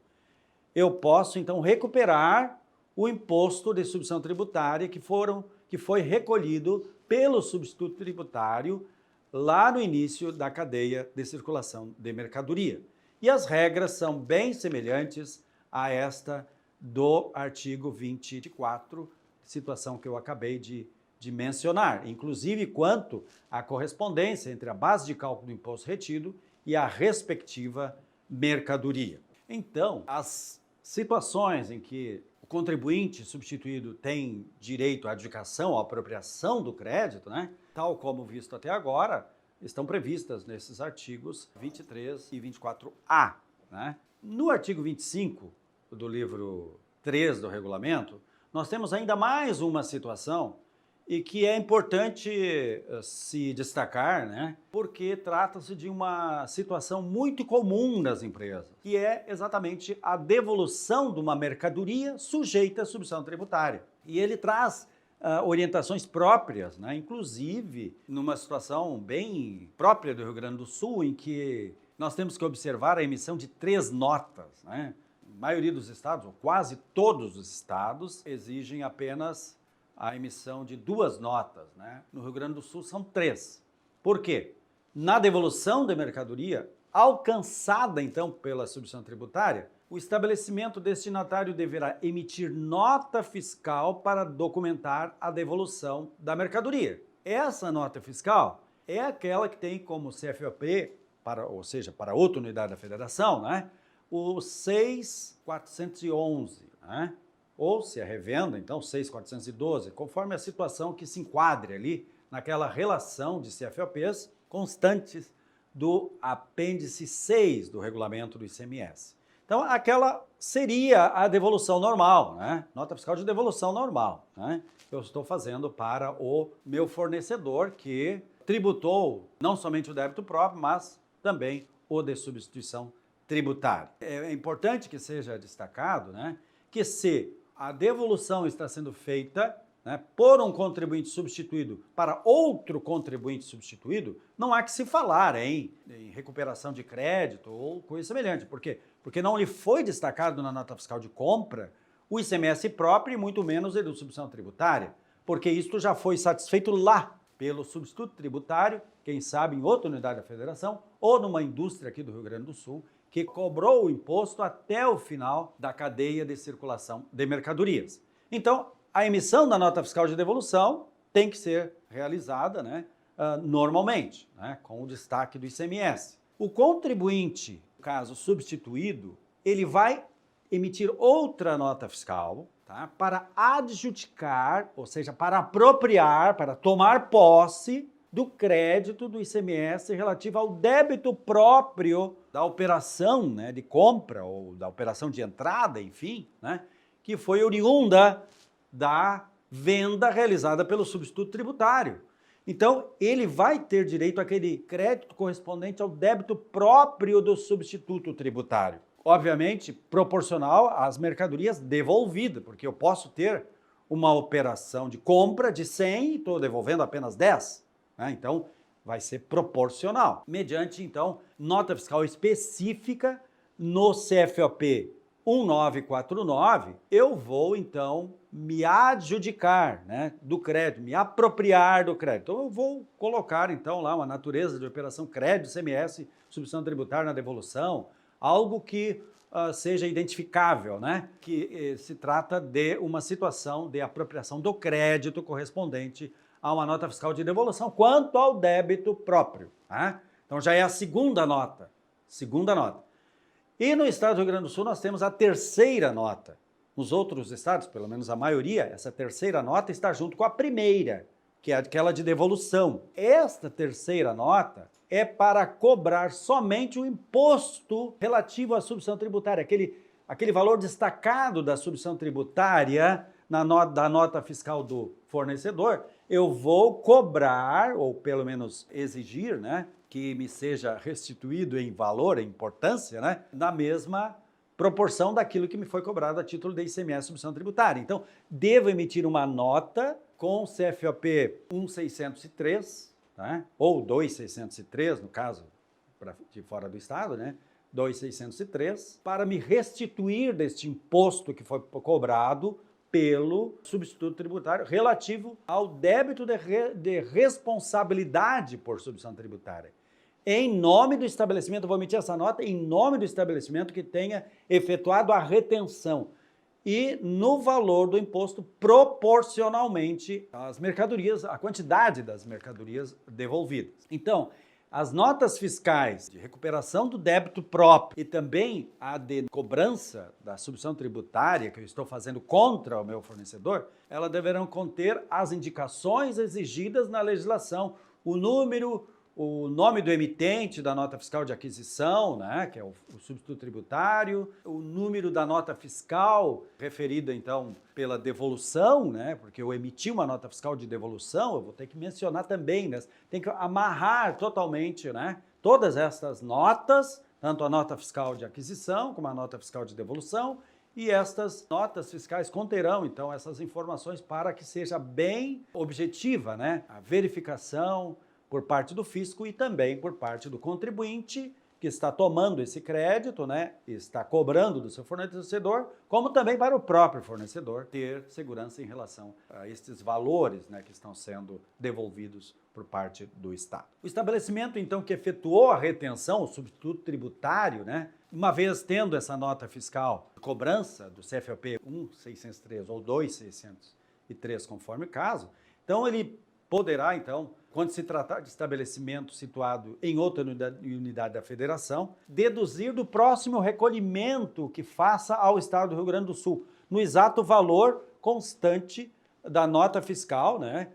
eu posso, então, recuperar o imposto de substituição tributária que foi recolhido pelo substituto tributário lá no início da cadeia de circulação de mercadoria. E as regras são bem semelhantes a esta do artigo 24, situação que eu acabei de mencionar, inclusive quanto à correspondência entre a base de cálculo do imposto retido e a respectiva mercadoria. Então, as situações em que o contribuinte substituído tem direito à adjudicação, à apropriação do crédito, né, tal como visto até agora, estão previstas nesses artigos 23 e 24A. Né? No artigo 25 do livro 3 do regulamento, nós temos ainda mais uma situação e que é importante se destacar, né? Porque trata-se de uma situação muito comum nas empresas, que é exatamente a devolução de uma mercadoria sujeita à substituição tributária. E ele traz orientações próprias, né? Inclusive numa situação bem própria do Rio Grande do Sul, em que nós temos que observar a emissão de 3 notas, né? A maioria dos estados, ou quase todos os estados, exigem apenas a emissão de 2 notas, né? No Rio Grande do Sul são 3. Por quê? Na devolução da mercadoria, alcançada então pela substituição tributária, o estabelecimento destinatário deverá emitir nota fiscal para documentar a devolução da mercadoria. Essa nota fiscal é aquela que tem como CFOP, ou seja, para outra unidade da federação, né, o 6.411, né? Ou se é revenda, então 6.412, conforme a situação que se enquadre ali naquela relação de CFOPs constantes do apêndice 6 do regulamento do ICMS. Então, aquela seria a devolução normal, né? Nota fiscal de devolução normal, né? Que eu estou fazendo para o meu fornecedor que tributou não somente o débito próprio, mas também o de substituição tributária. É importante que seja destacado, né, que se a devolução está sendo feita, né, por um contribuinte substituído para outro contribuinte substituído, não há que se falar em recuperação de crédito ou coisa semelhante. Por quê? Porque não lhe foi destacado na nota fiscal de compra o ICMS próprio e muito menos o de substituição tributária, porque isto já foi satisfeito lá pelo substituto tributário, quem sabe em outra unidade da federação ou numa indústria aqui do Rio Grande do Sul, que cobrou o imposto até o final da cadeia de circulação de mercadorias. Então, a emissão da nota fiscal de devolução tem que ser realizada, né, normalmente, né, com o destaque do ICMS. O contribuinte, no caso substituído, ele vai emitir outra nota fiscal, tá, para adjudicar, ou seja, para apropriar, para tomar posse do crédito do ICMS relativo ao débito próprio da operação, né, de compra ou da operação de entrada, enfim, né, que foi oriunda da venda realizada pelo substituto tributário. Então, ele vai ter direito àquele crédito correspondente ao débito próprio do substituto tributário. Obviamente, proporcional às mercadorias devolvidas, porque eu posso ter uma operação de compra de 100 e estou devolvendo apenas 10. Né? Então, vai ser proporcional. Mediante, então, nota fiscal específica no CFOP 1949, eu vou, então, me adjudicar, né, do crédito, me apropriar do crédito. Então, eu vou colocar, então, lá uma natureza de operação crédito, ICMS, substituição tributária na devolução, algo que seja identificável, né, que se trata de uma situação de apropriação do crédito correspondente a uma nota fiscal de devolução quanto ao débito próprio. Tá? Então, já é a segunda nota. E no estado do Rio Grande do Sul nós temos a terceira nota. Nos outros estados, pelo menos a maioria, essa terceira nota está junto com a primeira, que é aquela de devolução. Esta terceira nota é para cobrar somente o imposto relativo à substituição tributária, aquele valor destacado da substituição tributária da nota fiscal do fornecedor, eu vou cobrar, ou pelo menos exigir, né, que me seja restituído em valor, em importância, né, na mesma proporção daquilo que me foi cobrado a título de ICMS substituição tributária. Então, devo emitir uma nota com CFOP 1603, tá? Ou 2603, no caso de fora do estado, né? 2603, para me restituir deste imposto que foi cobrado pelo substituto tributário relativo ao débito de responsabilidade por substituição tributária. Em nome do estabelecimento, eu vou emitir essa nota em nome do estabelecimento que tenha efetuado a retenção e no valor do imposto proporcionalmente às mercadorias, à quantidade das mercadorias devolvidas. Então, as notas fiscais de recuperação do débito próprio e também a de cobrança da substituição tributária que eu estou fazendo contra o meu fornecedor, elas deverão conter as indicações exigidas na legislação, o nome do emitente da nota fiscal de aquisição, né, que é o substituto tributário, o número da nota fiscal referida, então, pela devolução, né, porque eu emiti uma nota fiscal de devolução, eu vou ter que mencionar também, né, tem que amarrar totalmente, né, todas essas notas, tanto a nota fiscal de aquisição como a nota fiscal de devolução, E estas notas fiscais conterão, então, essas informações para que seja bem objetiva, né? A verificação por parte do fisco e também por parte do contribuinte que está tomando esse crédito, né, está cobrando do seu fornecedor, como também para o próprio fornecedor ter segurança em relação a estes valores, né, que estão sendo devolvidos por parte do Estado. O estabelecimento, então, que efetuou a retenção, o substituto tributário, né, uma vez tendo essa nota fiscal de cobrança do CFOP 1603 ou 2603, conforme o caso, então ele poderá, então, quando se tratar de estabelecimento situado em outra unidade da federação, deduzir do próximo recolhimento que faça ao Estado do Rio Grande do Sul, no exato valor constante da nota fiscal, né,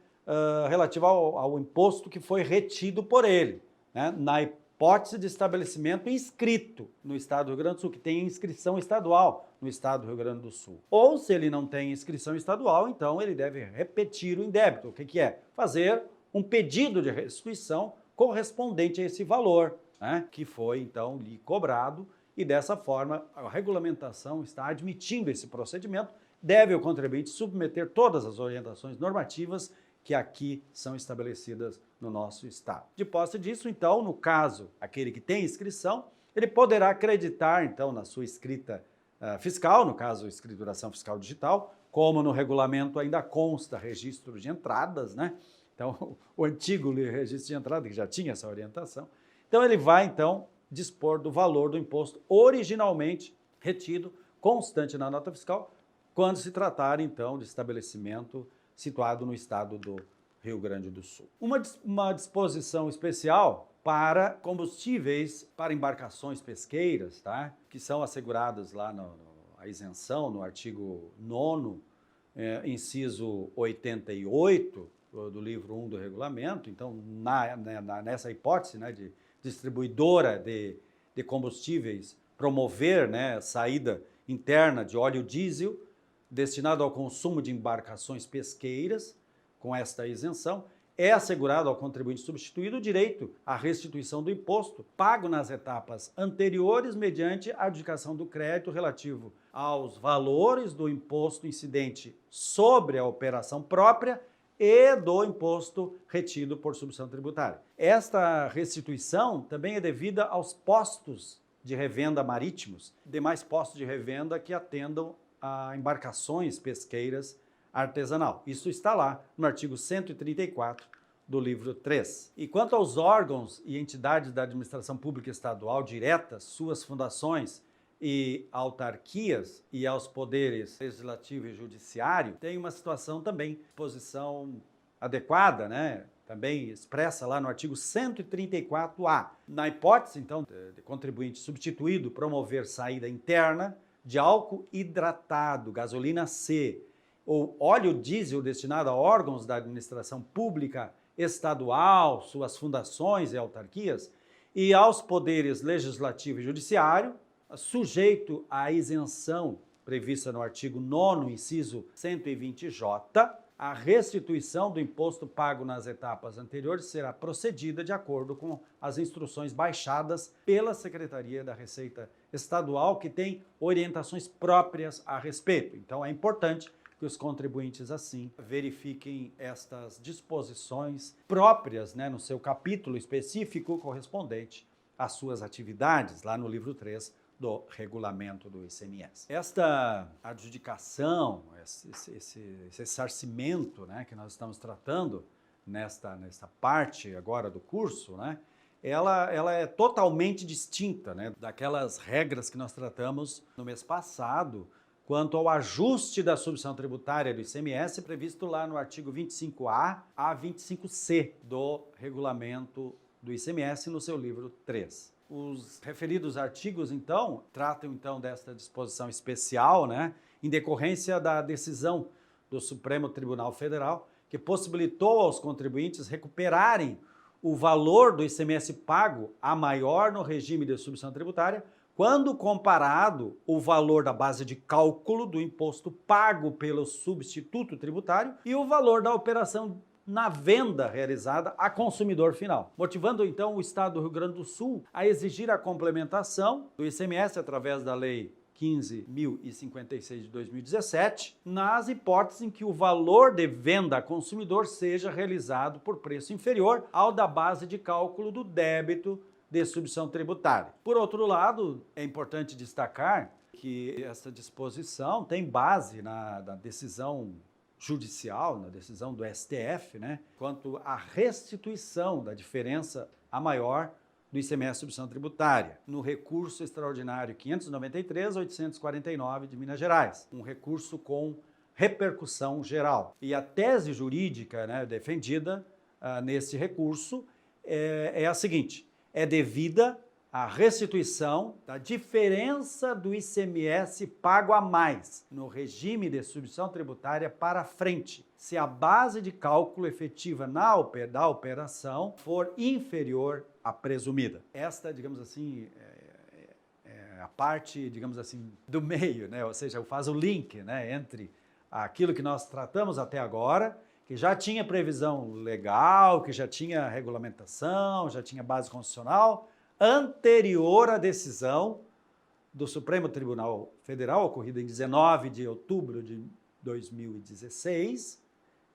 relativa ao imposto que foi retido por ele, né, na hipótese de estabelecimento inscrito no Estado do Rio Grande do Sul, que tem inscrição estadual no Estado do Rio Grande do Sul. Ou, se ele não tem inscrição estadual, então ele deve repetir o indébito. O que é? Fazer um pedido de restituição correspondente a esse valor, né, que foi, então, lhe cobrado, e dessa forma a regulamentação está admitindo esse procedimento. Deve o contribuinte submeter todas as orientações normativas que aqui são estabelecidas no nosso Estado. De posse disso, então, no caso, aquele que tem inscrição, ele poderá acreditar, então, na sua escrita fiscal, no caso, escrituração fiscal digital, como no regulamento ainda consta registro de entradas, né? Então, o antigo registro de entrada, que já tinha essa orientação. Então, ele vai, então, dispor do valor do imposto originalmente retido, constante na nota fiscal, quando se tratar, então, de estabelecimento situado no estado do Rio Grande do Sul. Uma disposição especial para combustíveis para embarcações pesqueiras, tá? Que são asseguradas lá a isenção no artigo 9º, inciso 88 do livro 1 do regulamento. Então, nessa hipótese, né, de distribuidora de combustíveis promover, né, saída interna de óleo diesel destinado ao consumo de embarcações pesqueiras, com esta isenção, é assegurado ao contribuinte substituído o direito à restituição do imposto pago nas etapas anteriores mediante a adjudicação do crédito relativo aos valores do imposto incidente sobre a operação própria e do imposto retido por substituição tributária. Esta restituição também é devida aos postos de revenda marítimos, demais postos de revenda que atendam a embarcações pesqueiras artesanal. Isso está lá no artigo 134 do livro 3. E quanto aos órgãos e entidades da administração pública estadual diretas, suas fundações e autarquias, e aos poderes legislativo e judiciário, tem uma situação também, posição adequada, né? Também expressa lá no artigo 134-A. Na hipótese, então, de contribuinte substituído promover saída interna de álcool hidratado, gasolina C, ou óleo diesel destinado a órgãos da administração pública estadual, suas fundações e autarquias, e aos poderes legislativo e judiciário, sujeito à isenção prevista no artigo 9º, inciso 120J, a restituição do imposto pago nas etapas anteriores será procedida de acordo com as instruções baixadas pela Secretaria da Receita Estadual, que tem orientações próprias a respeito. Então, é importante que os contribuintes, assim, verifiquem estas disposições próprias, né, no seu capítulo específico correspondente às suas atividades, lá no livro 3 do regulamento do ICMS. Esta adjudicação, esse ressarcimento, né, que nós estamos tratando nesta parte agora do curso, né, ela é totalmente distinta, né, daquelas regras que nós tratamos no mês passado, quanto ao ajuste da substituição tributária do ICMS, previsto lá no artigo 25A a 25C do regulamento do ICMS, no seu livro 3. Os referidos artigos, então, tratam então desta disposição especial, né, em decorrência da decisão do Supremo Tribunal Federal, que possibilitou aos contribuintes recuperarem o valor do ICMS pago a maior no regime de substituição tributária, quando comparado o valor da base de cálculo do imposto pago pelo substituto tributário e o valor da operação na venda realizada a consumidor final, motivando então o Estado do Rio Grande do Sul a exigir a complementação do ICMS através da Lei 15.056 de 2017, nas hipóteses em que o valor de venda a consumidor seja realizado por preço inferior ao da base de cálculo do débito de substituição tributária. Por outro lado, é importante destacar que essa disposição tem base na decisão judicial, na decisão do STF, né, quanto à restituição da diferença a maior do ICMS substituição tributária, no recurso extraordinário 593.849 de Minas Gerais, um recurso com repercussão geral. E a tese jurídica, né, defendida nesse recurso é a seguinte: é devida à restituição da diferença do ICMS pago a mais no regime de substituição tributária para frente, se a base de cálculo efetiva da operação for inferior à presumida. Esta, digamos assim, é a parte, digamos assim, do meio, né? Ou seja, faz o link, né, entre aquilo que nós tratamos até agora, que já tinha previsão legal, que já tinha regulamentação, já tinha base constitucional, anterior à decisão do Supremo Tribunal Federal, ocorrida em 19 de outubro de 2016,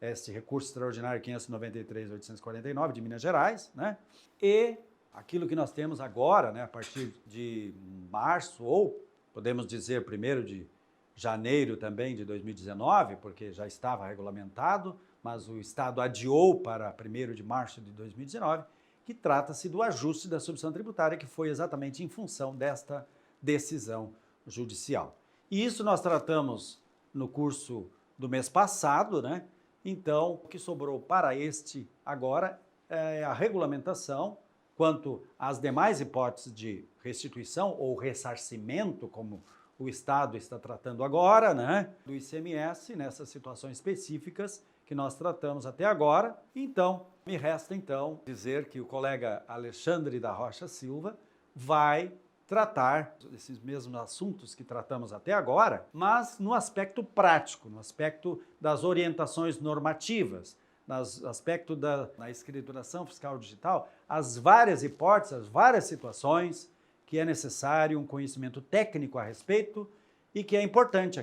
este recurso extraordinário 593.849 de Minas Gerais, né? E aquilo que nós temos agora, né, a partir de março, ou podemos dizer 1º de janeiro também de 2019, porque já estava regulamentado, mas o Estado adiou para 1º de março de 2019, que trata-se do ajuste da substituição tributária, que foi exatamente em função desta decisão judicial. E isso nós tratamos no curso do mês passado, né? Então, o que sobrou para este agora é a regulamentação quanto às demais hipóteses de restituição ou ressarcimento, como o Estado está tratando agora, né, do ICMS, nessas situações específicas que nós tratamos até agora. Então, me resta então dizer que o colega Alexandre da Rocha Silva vai tratar desses mesmos assuntos que tratamos até agora, mas no aspecto prático, no aspecto das orientações normativas, no aspecto da escrituração fiscal digital, as várias hipóteses, as várias situações que é necessário um conhecimento técnico a respeito e que é importante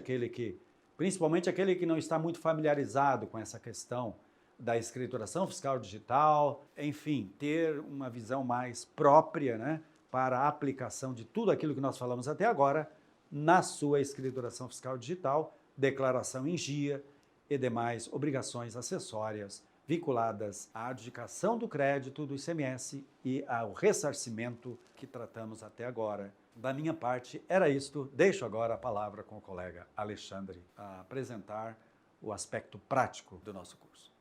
principalmente aquele que não está muito familiarizado com essa questão da escrituração fiscal digital, enfim, ter uma visão mais própria, né, para a aplicação de tudo aquilo que nós falamos até agora na sua escrituração fiscal digital, declaração em GIA e demais obrigações acessórias vinculadas à adjudicação do crédito do ICMS e ao ressarcimento que tratamos até agora. Da minha parte, era isto. Deixo agora a palavra com o colega Alexandre a apresentar o aspecto prático do nosso curso.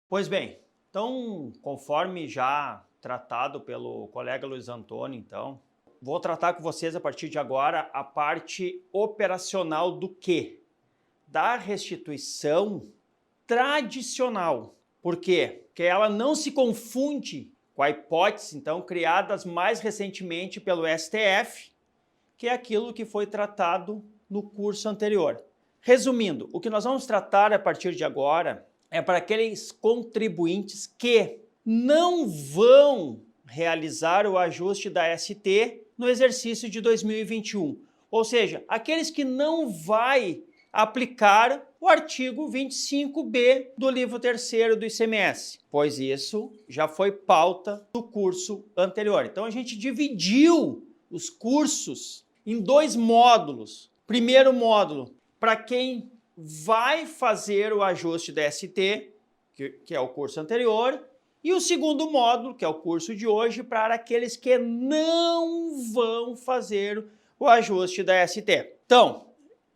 Pois bem, então, conforme já tratado pelo colega Luiz Antônio, então, vou tratar com vocês a partir de agora a parte operacional do quê? Da restituição tradicional. Por quê? Porque ela não se confunde com a hipótese, então, criadas mais recentemente pelo STF, que é aquilo que foi tratado no curso anterior. Resumindo, o que nós vamos tratar a partir de agora é para aqueles contribuintes que não vão realizar o ajuste da ST no exercício de 2021. Ou seja, aqueles que não vai aplicar o artigo 25B do livro 3º do ICMS, pois isso já foi pauta do curso anterior. Então a gente dividiu os cursos em 2 módulos. Primeiro módulo, para quem vai fazer o ajuste da ST, que é o curso anterior, e o segundo módulo, que é o curso de hoje, para aqueles que não vão fazer o ajuste da ST. Então,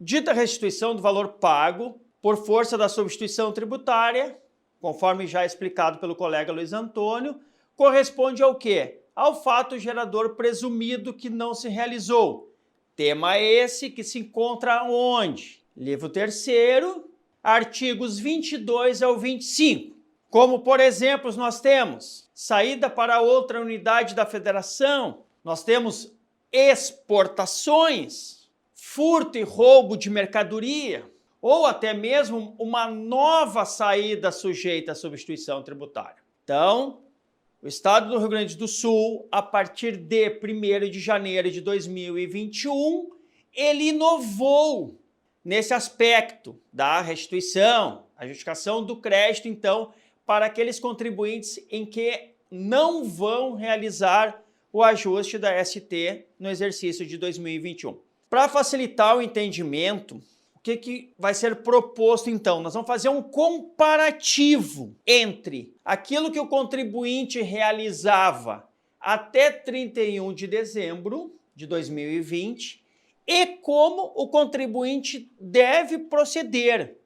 dita restituição do valor pago por força da substituição tributária, conforme já explicado pelo colega Luiz Antônio, corresponde ao quê? Ao fato gerador presumido que não se realizou. Tema esse que se encontra onde? Livro 3º, artigos 22 ao 25. Como, por exemplo, nós temos saída para outra unidade da federação, nós temos exportações, furto e roubo de mercadoria, ou até mesmo uma nova saída sujeita à substituição tributária. Então, O Estado do Rio Grande do Sul, a partir de 1º de janeiro de 2021, ele inovou nesse aspecto da restituição, a justificação do crédito, então, para aqueles contribuintes em que não vão realizar o ajuste da ST no exercício de 2021. Para facilitar o entendimento, o que vai ser proposto então? Nós vamos fazer um comparativo entre aquilo que o contribuinte realizava até 31 de dezembro de 2020 e como o contribuinte deve proceder,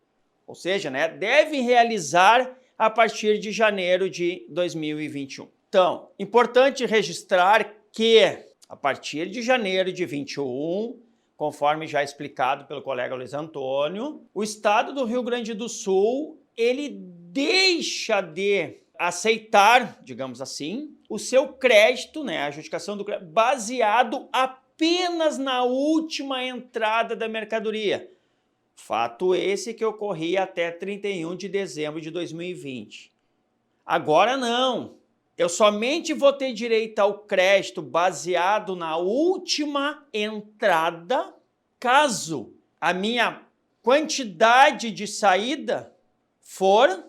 ou seja, deve realizar a partir de janeiro de 2021. Então, importante registrar que a partir de janeiro de 2021, conforme já explicado pelo colega Luiz Antônio, o Estado do Rio Grande do Sul, ele deixa de aceitar, digamos assim, o seu crédito, a adjudicação do crédito, baseado apenas na última entrada da mercadoria. Fato esse que ocorria até 31 de dezembro de 2020. Agora não. Eu somente vou ter direito ao crédito baseado na última entrada, caso a minha quantidade de saída for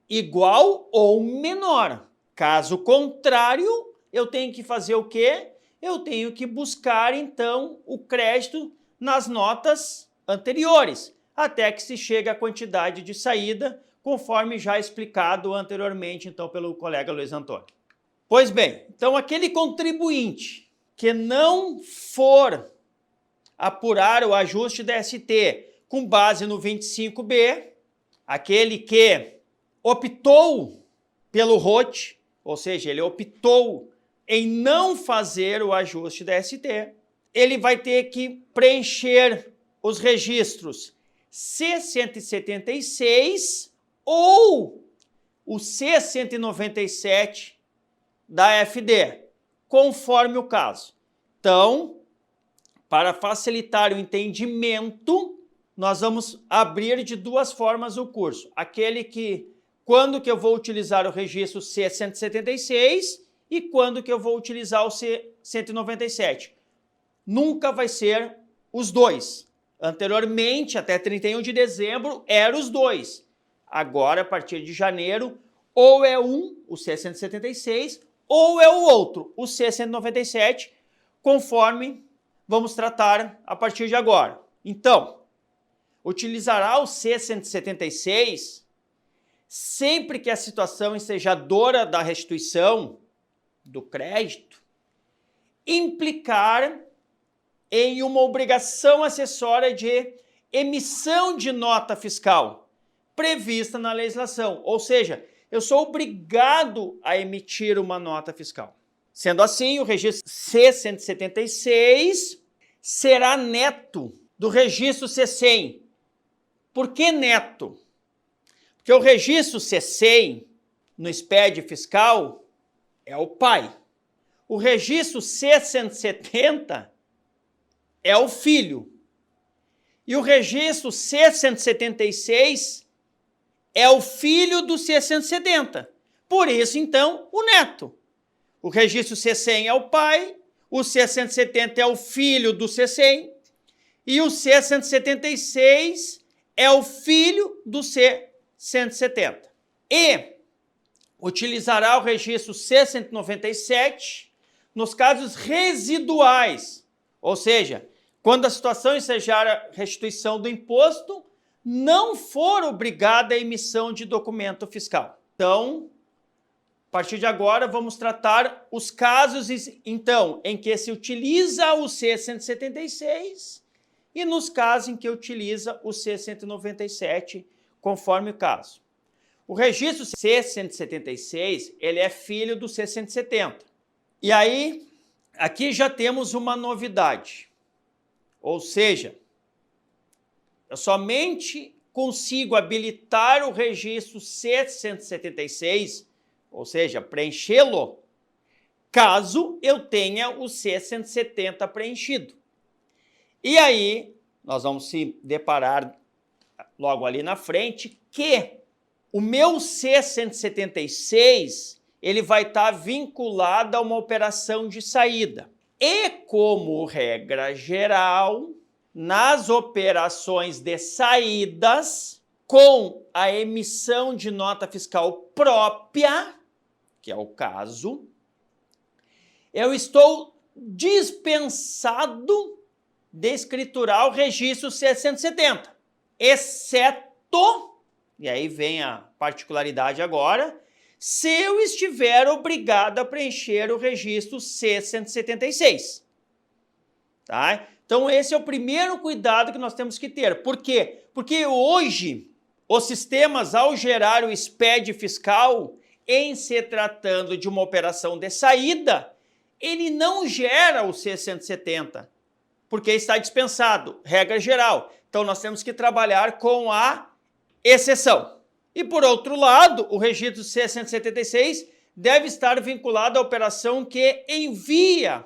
igual ou menor. Caso contrário, eu tenho que fazer o quê? Eu tenho que buscar, então, o crédito nas notas anteriores, até que se chegue à quantidade de saída, conforme já explicado anteriormente, então, pelo colega Luiz Antônio. Pois bem, então aquele contribuinte que não for apurar o ajuste da ST com base no 25B, aquele que optou pelo ROT, ou seja, ele optou em não fazer o ajuste da ST, ele vai ter que preencher os registros C176 ou o C197 da FD, conforme o caso. Então, para facilitar o entendimento, nós vamos abrir de duas formas o curso. Aquele que, quando que eu vou utilizar o registro C176 e quando que eu vou utilizar o C197. Nunca vai ser os dois. Anteriormente, até 31 de dezembro, eram os dois. Agora, a partir de janeiro, ou é um, o C176, ou é o outro, o C197, conforme vamos tratar a partir de agora. Então, utilizará o C176 sempre que a situação ensejadora da restituição do crédito implicar em uma obrigação acessória de emissão de nota fiscal prevista na legislação, ou seja, eu sou obrigado a emitir uma nota fiscal. Sendo assim, o registro C176 será neto do registro C100. Por que neto? Porque o registro C100 no SPED fiscal é o pai. O registro C170 é o filho. E o registro C176 é o filho do C170. Por isso, então, o neto. O registro C100 é o pai, o C170 é o filho do C100 e o C176 é o filho do C170. E utilizará o registro C197 nos casos residuais, ou seja, quando a situação ensejar a restituição do imposto não for obrigada a emissão de documento fiscal. Então, a partir de agora, vamos tratar os casos, então, em que se utiliza o C176 e nos casos em que utiliza o C197, conforme o caso. O registro C176, ele é filho do C170. E aí, aqui já temos uma novidade. Ou seja, eu somente consigo habilitar o registro C176, ou seja, preenchê-lo, caso eu tenha o C170 preenchido. E aí, nós vamos se deparar logo ali na frente que o meu C176, ele vai estar vinculado a uma operação de saída. E como regra geral, nas operações de saídas, com a emissão de nota fiscal própria, que é o caso, eu estou dispensado de escriturar o registro C-170, exceto, e aí vem a particularidade agora, se eu estiver obrigado a preencher o registro C-176. Tá? Então, esse é o primeiro cuidado que nós temos que ter. Por quê? Porque hoje, os sistemas, ao gerar o SPED fiscal, em se tratando de uma operação de saída, ele não gera o C-170, porque está dispensado, regra geral. Então, nós temos que trabalhar com a exceção. E, por outro lado, o registro C-176 deve estar vinculado à operação que envia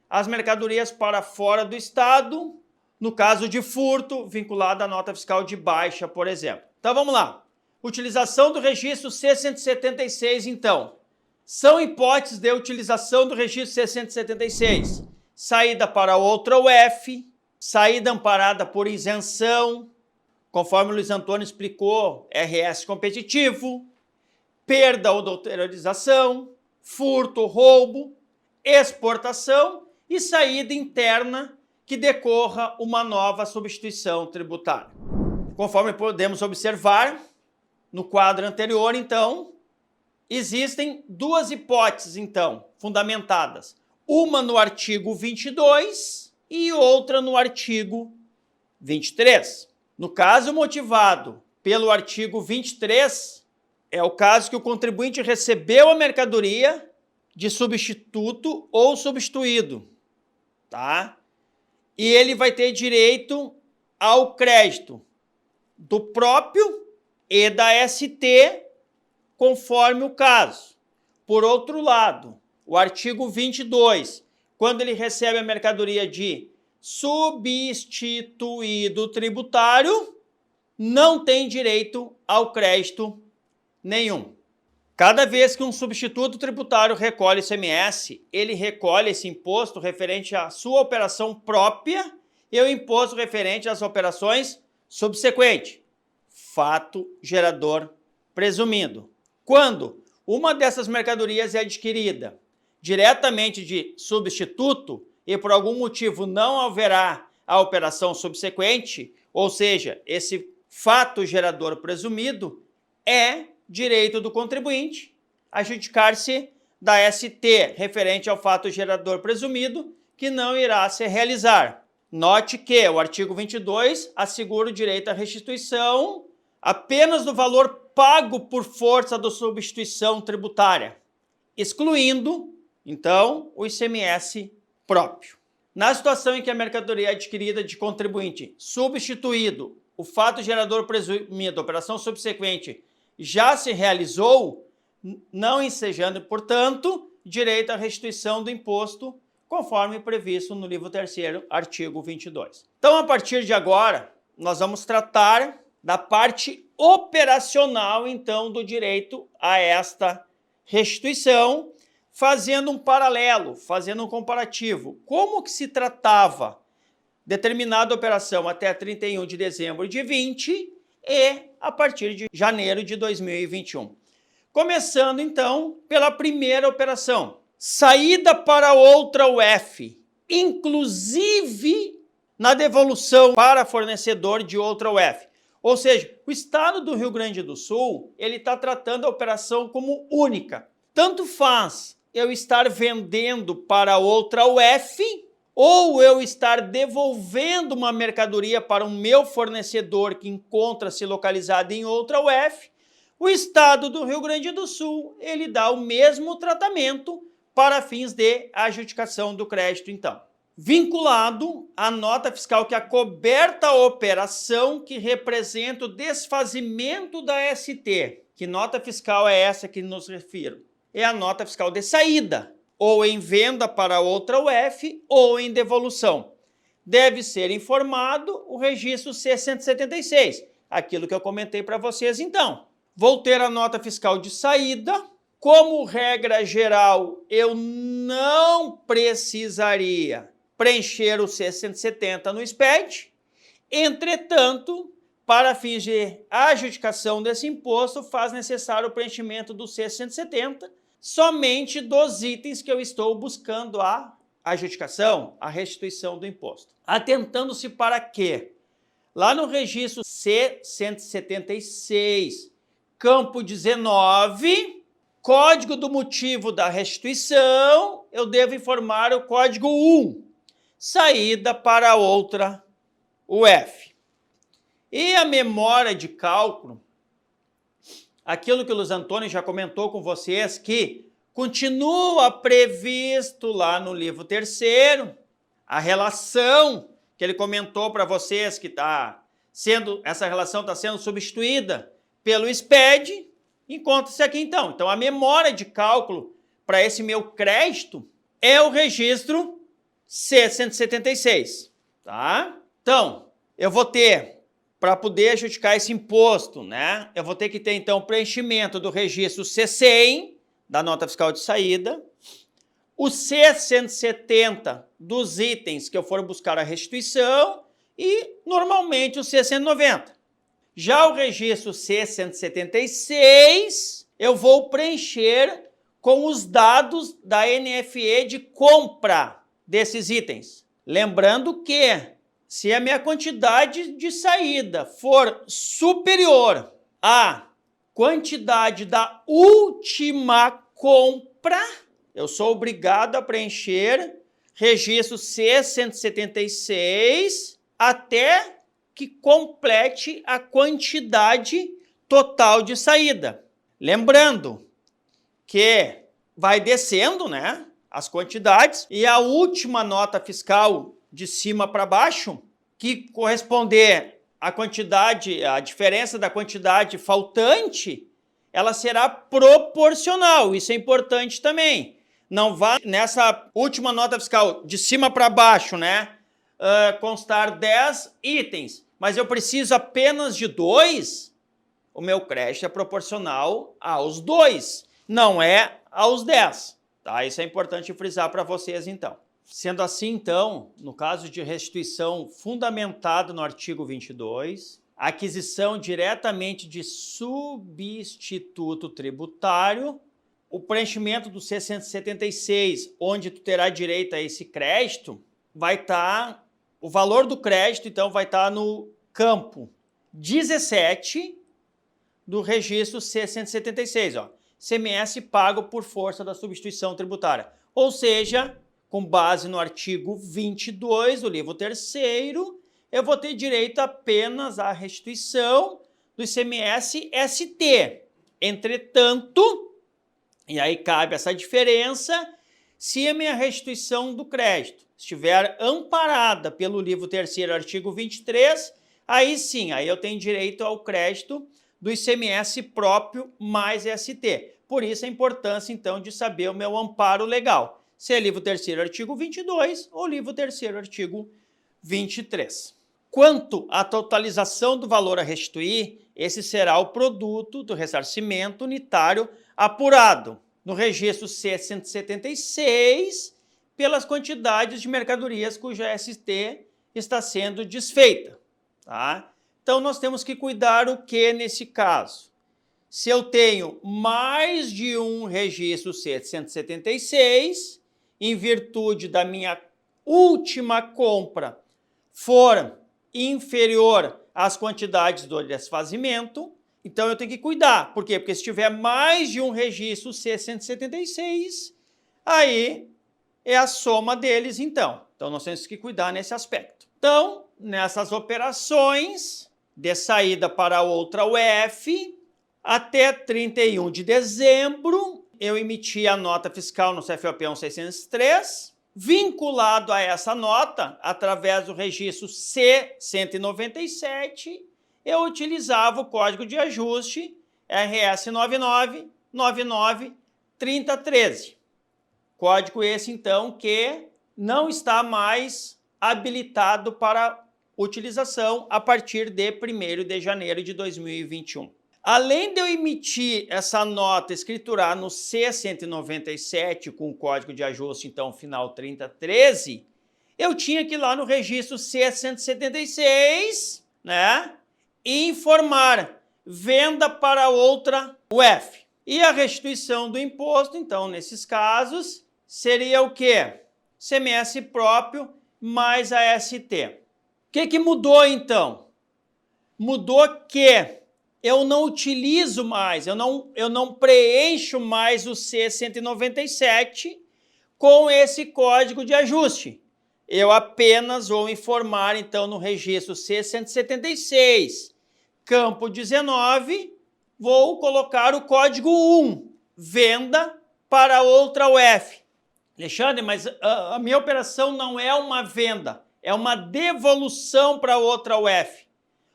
as mercadorias para fora do estado, no caso de furto, vinculado à nota fiscal de baixa, por exemplo. Então, vamos lá. Utilização do registro C-176, então. São hipóteses de utilização do registro C-176. Saída para outra UF, saída amparada por isenção, conforme o Luiz Antônio explicou, RS competitivo, perda ou adulterarização, furto, roubo, exportação e saída interna que decorra uma nova substituição tributária. Conforme podemos observar no quadro anterior, então, existem duas hipóteses, então, fundamentadas. Uma no artigo 22 e outra no artigo 23. No caso motivado pelo artigo 23, é o caso que o contribuinte recebeu a mercadoria de substituto ou substituído, tá? E ele vai ter direito ao crédito do próprio e da ST, conforme o caso. Por outro lado, o artigo 22, quando ele recebe a mercadoria de substituído tributário, não tem direito ao crédito nenhum. Cada vez que um substituto tributário recolhe ICMS, ele recolhe esse imposto referente à sua operação própria e o imposto referente às operações subsequentes. Fato gerador presumido. Quando uma dessas mercadorias é adquirida diretamente de substituto e por algum motivo não haverá a operação subsequente, ou seja, esse fato gerador presumido, é direito do contribuinte adjudicar-se da ST referente ao fato gerador presumido que não irá se realizar. Note que o artigo 22 assegura o direito à restituição apenas do valor pago por força da substituição tributária, excluindo, então, o ICMS próprio. Na situação em que a mercadoria é adquirida de contribuinte substituído, o fato gerador presumido, operação subsequente, já se realizou, não ensejando, portanto, direito à restituição do imposto, conforme previsto no livro 3º, artigo 22. Então, a partir de agora, nós vamos tratar da parte operacional, então, do direito a esta restituição, fazendo um paralelo, fazendo um comparativo. Como que se tratava determinada operação até 31 de dezembro de 20 e a partir de janeiro de 2021. Começando, então, pela primeira operação. Saída para outra UF, inclusive na devolução para fornecedor de outra UF. Ou seja, o Estado do Rio Grande do Sul, ele está tratando a operação como única. Tanto faz eu estar vendendo para outra UF ou eu estar devolvendo uma mercadoria para o meu fornecedor que encontra-se localizado em outra UF, o Estado do Rio Grande do Sul, ele dá o mesmo tratamento para fins de adjudicação do crédito, então. Vinculado à nota fiscal que acoberta a operação que representa o desfazimento da ST. Que nota fiscal é essa que nos refiro? É a nota fiscal de saída, ou em venda para outra UF, ou em devolução. Deve ser informado o registro C-176, aquilo que eu comentei para vocês então. Vou ter a nota fiscal de saída como regra geral, eu não precisaria preencher o C-170 no SPED. Entretanto, para fins de adjudicação desse imposto, faz necessário o preenchimento do C-170 somente dos itens que eu estou buscando a adjudicação, a restituição do imposto. Atentando-se para quê? Lá no registro C-176, campo 19, código do motivo da restituição, eu devo informar o código 1, saída para outra UF. E a memória de cálculo, aquilo que o Luiz Antônio já comentou com vocês, que continua previsto lá no livro 3º, a relação que ele comentou para vocês, que essa relação está sendo substituída pelo SPED, encontra-se aqui então. Então, a memória de cálculo para esse meu crédito é o registro C-176, tá? Então, eu vou ter, para poder adjudicar esse imposto, né? Eu vou ter que ter, então, o preenchimento do registro C100, da nota fiscal de saída, o C-170 dos itens que eu for buscar a restituição e, normalmente, o C-190. Já o registro C-176, eu vou preencher com os dados da NFE de compra desses itens. Lembrando que, se a minha quantidade de saída for superior à quantidade da última compra, eu sou obrigado a preencher registro C-176 até que complete a quantidade total de saída. Lembrando que vai descendo, né, as quantidades, e a última nota fiscal de cima para baixo, que corresponder à quantidade, a diferença da quantidade faltante, ela será proporcional. Isso é importante também. Não vai nessa última nota fiscal de cima para baixo, né, constar 10 itens, mas eu preciso apenas de 2, o meu crédito é proporcional aos 2, não é aos 10. Tá? Isso é importante frisar para vocês, então. Sendo assim, então, no caso de restituição fundamentada no artigo 22, aquisição diretamente de substituto tributário, o preenchimento do C-176, onde tu terá direito a esse crédito, vai estar, o valor do crédito, então, vai estar no campo 17 do registro C-176, ó. CMS pago por força da substituição tributária. Ou seja, com base no artigo 22 do livro 3º, eu vou ter direito apenas à restituição do ICMS-ST. Entretanto, e aí cabe essa diferença, se a minha restituição do crédito estiver amparada pelo livro 3º, artigo 23, aí sim, aí eu tenho direito ao crédito do ICMS próprio mais ST. Por isso a importância, então, de saber o meu amparo legal. Se é livro 3º, artigo 22 ou livro 3º, artigo 23. Quanto à totalização do valor a restituir, esse será o produto do ressarcimento unitário apurado no registro C-176 pelas quantidades de mercadorias cuja ST está sendo desfeita. Tá? Então, nós temos que cuidar o que nesse caso? Se eu tenho mais de um registro C-176, em virtude da minha última compra for inferior às quantidades do desfazimento, então eu tenho que cuidar. Por quê? Porque se tiver mais de um registro C-176, aí é a soma deles, então. Então, nós temos que cuidar nesse aspecto. Então, nessas operações de saída para outra UF, até 31 de dezembro, eu emiti a nota fiscal no CFOP 1603, vinculado a essa nota, através do registro C-197, eu utilizava o código de ajuste RS 99993013. Código esse, então, que não está mais habilitado para utilização a partir de 1º de janeiro de 2021. além de eu emitir essa nota escriturar no C197 com o código de ajuste, então, final 3013, eu tinha que ir lá no registro C176, né, e informar venda para outra UF. E a restituição do imposto, então, nesses casos, seria o quê? CMS próprio mais a ST. O que mudou, então? Mudou que eu não utilizo mais, eu não preencho mais o C197 com esse código de ajuste. Eu apenas vou informar, então, no registro C176, campo 19, vou colocar o código 1, venda para outra UF. Alexandre, mas a minha operação não é uma venda, é uma devolução para outra UF.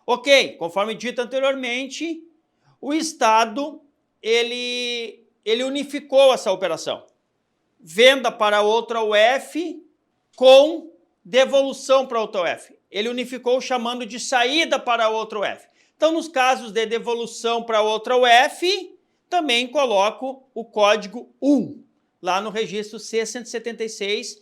Ok, conforme dito anteriormente, o Estado, ele unificou essa operação. Venda para outra UF com devolução para outra UF. Ele unificou chamando de saída para outra UF. Então, nos casos de devolução para outra UF, também coloco o código 1, lá no registro C176,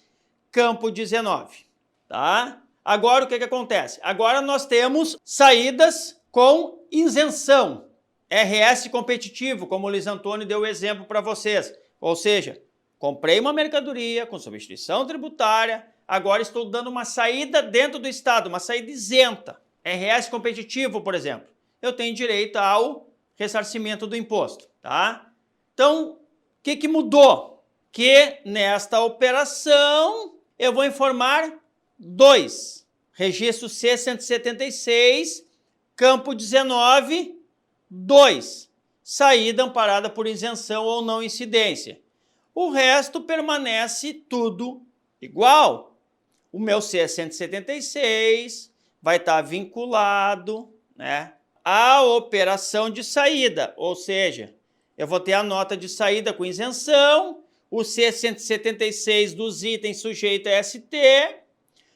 campo 19. Tá? Agora, o que acontece? Agora nós temos saídas com isenção. RS competitivo, como o Luiz Antônio deu o exemplo para vocês. Ou seja, comprei uma mercadoria com substituição tributária, agora estou dando uma saída dentro do Estado, uma saída isenta. RS competitivo, por exemplo. Eu tenho direito ao ressarcimento do imposto. Tá? Então, o que mudou? Que nesta operação eu vou informar 2. Registro C176, campo 19, 2. Saída amparada por isenção ou não incidência. O resto permanece tudo igual. O meu C176 vai estar vinculado, né, à operação de saída, ou seja, eu vou ter a nota de saída com isenção, o C176 dos itens sujeito a ST,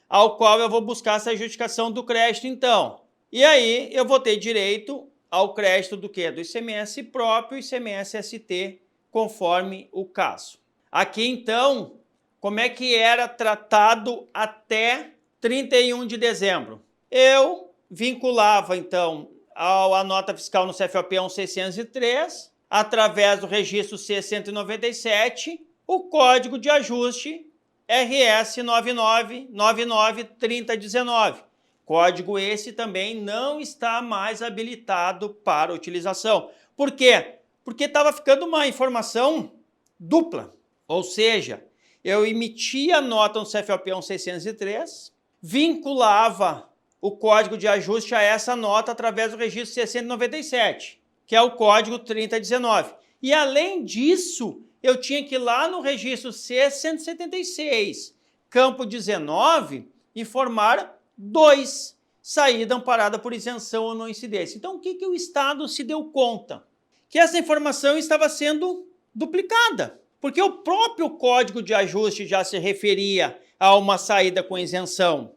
ao qual eu vou buscar essa justificação do crédito, então. E aí eu vou ter direito ao crédito do quê? Do ICMS próprio e ICMS ST, conforme o caso. Aqui, então, como é que era tratado até 31 de dezembro? Eu vinculava, então, a nota fiscal no CFOP 1603, através do registro C197, o código de ajuste RS 99993019. Código esse também não está mais habilitado para utilização. Por quê? Porque estava ficando uma informação dupla. Ou seja, eu emitia a nota no CFOP 1603, vinculava o código de ajuste a essa nota através do registro 697, que é o código 3019. E além disso, eu tinha que ir lá no registro C176, campo 19, informar 2, saída amparada por isenção ou não incidência. Então, o que o Estado se deu conta? Que essa informação estava sendo duplicada, porque o próprio código de ajuste já se referia a uma saída com isenção.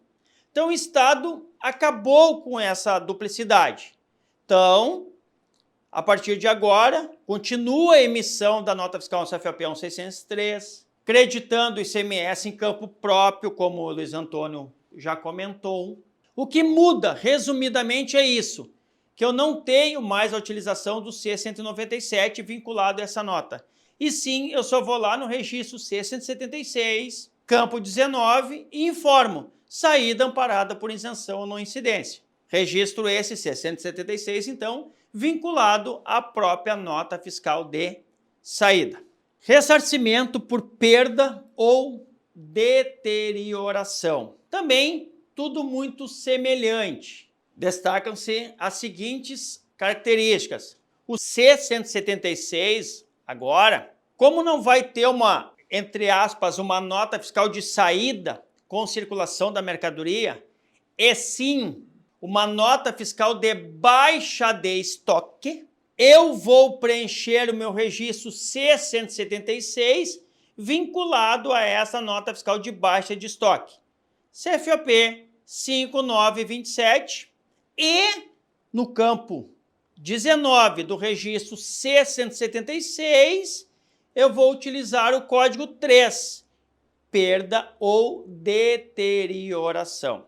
Então, o Estado acabou com essa duplicidade. Então, a partir de agora, continua a emissão da nota fiscal no CFOP 1603, creditando o ICMS em campo próprio, como o Luiz Antônio já comentou. O que muda, resumidamente, é isso, que eu não tenho mais a utilização do C197 vinculado a essa nota. E sim, eu só vou lá no registro C176, campo 19, e informo saída amparada por isenção ou não incidência. Registro esse C176, então, vinculado à própria nota fiscal de saída. Ressarcimento por perda ou deterioração. Também tudo muito semelhante. Destacam-se as seguintes características. O C176, agora, como não vai ter uma, entre aspas, uma nota fiscal de saída com circulação da mercadoria, e sim uma nota fiscal de baixa de estoque, eu vou preencher o meu registro C176 vinculado a essa nota fiscal de baixa de estoque. CFOP 5927 e no campo 19 do registro C176, eu vou utilizar o código 3, perda ou deterioração.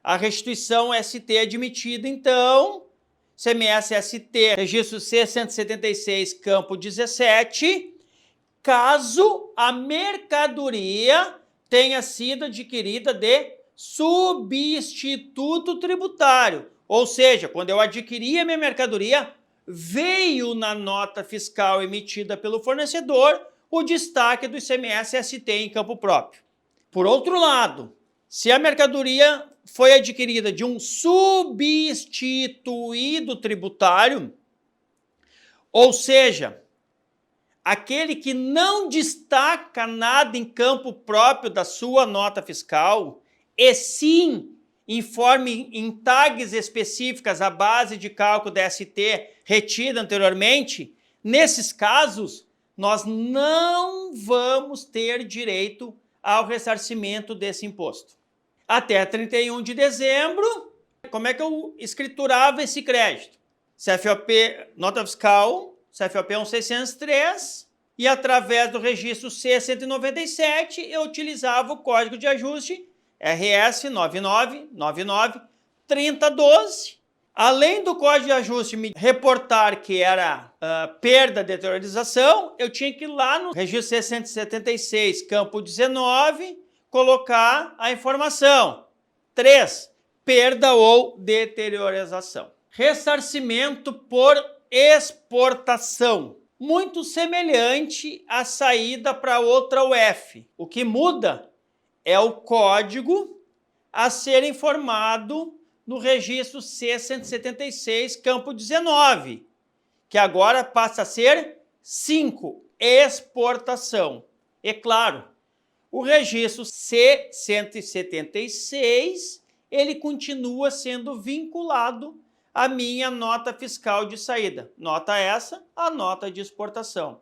A restituição ST admitida, então, CMS-ST, registro C176, campo 17, caso a mercadoria tenha sido adquirida de substituto tributário. Ou seja, quando eu adquiri a minha mercadoria, veio na nota fiscal emitida pelo fornecedor o destaque do ICMS-ST em campo próprio. Por outro lado, se a mercadoria foi adquirida de um substituído tributário, ou seja, aquele que não destaca nada em campo próprio da sua nota fiscal, e sim informe em tags específicas a base de cálculo da ST retida anteriormente, nesses casos, nós não vamos ter direito ao ressarcimento desse imposto. Até 31 de dezembro, como é que eu escriturava esse crédito? CFOP, nota fiscal, CFOP 1603, e através do registro C197, eu utilizava o código de ajuste RS 99993012. Além do código de ajuste me reportar que era perda de deteriorização, eu tinha que ir lá no registro C176, campo 19, colocar a informação 3, perda ou deteriorização. Ressarcimento por exportação. Muito semelhante à saída para outra UF. O que muda é o código a ser informado no registro C176, campo 19, que agora passa a ser 5, exportação. E claro, o registro C176, ele continua sendo vinculado à minha nota fiscal de saída. Nota essa, a nota de exportação.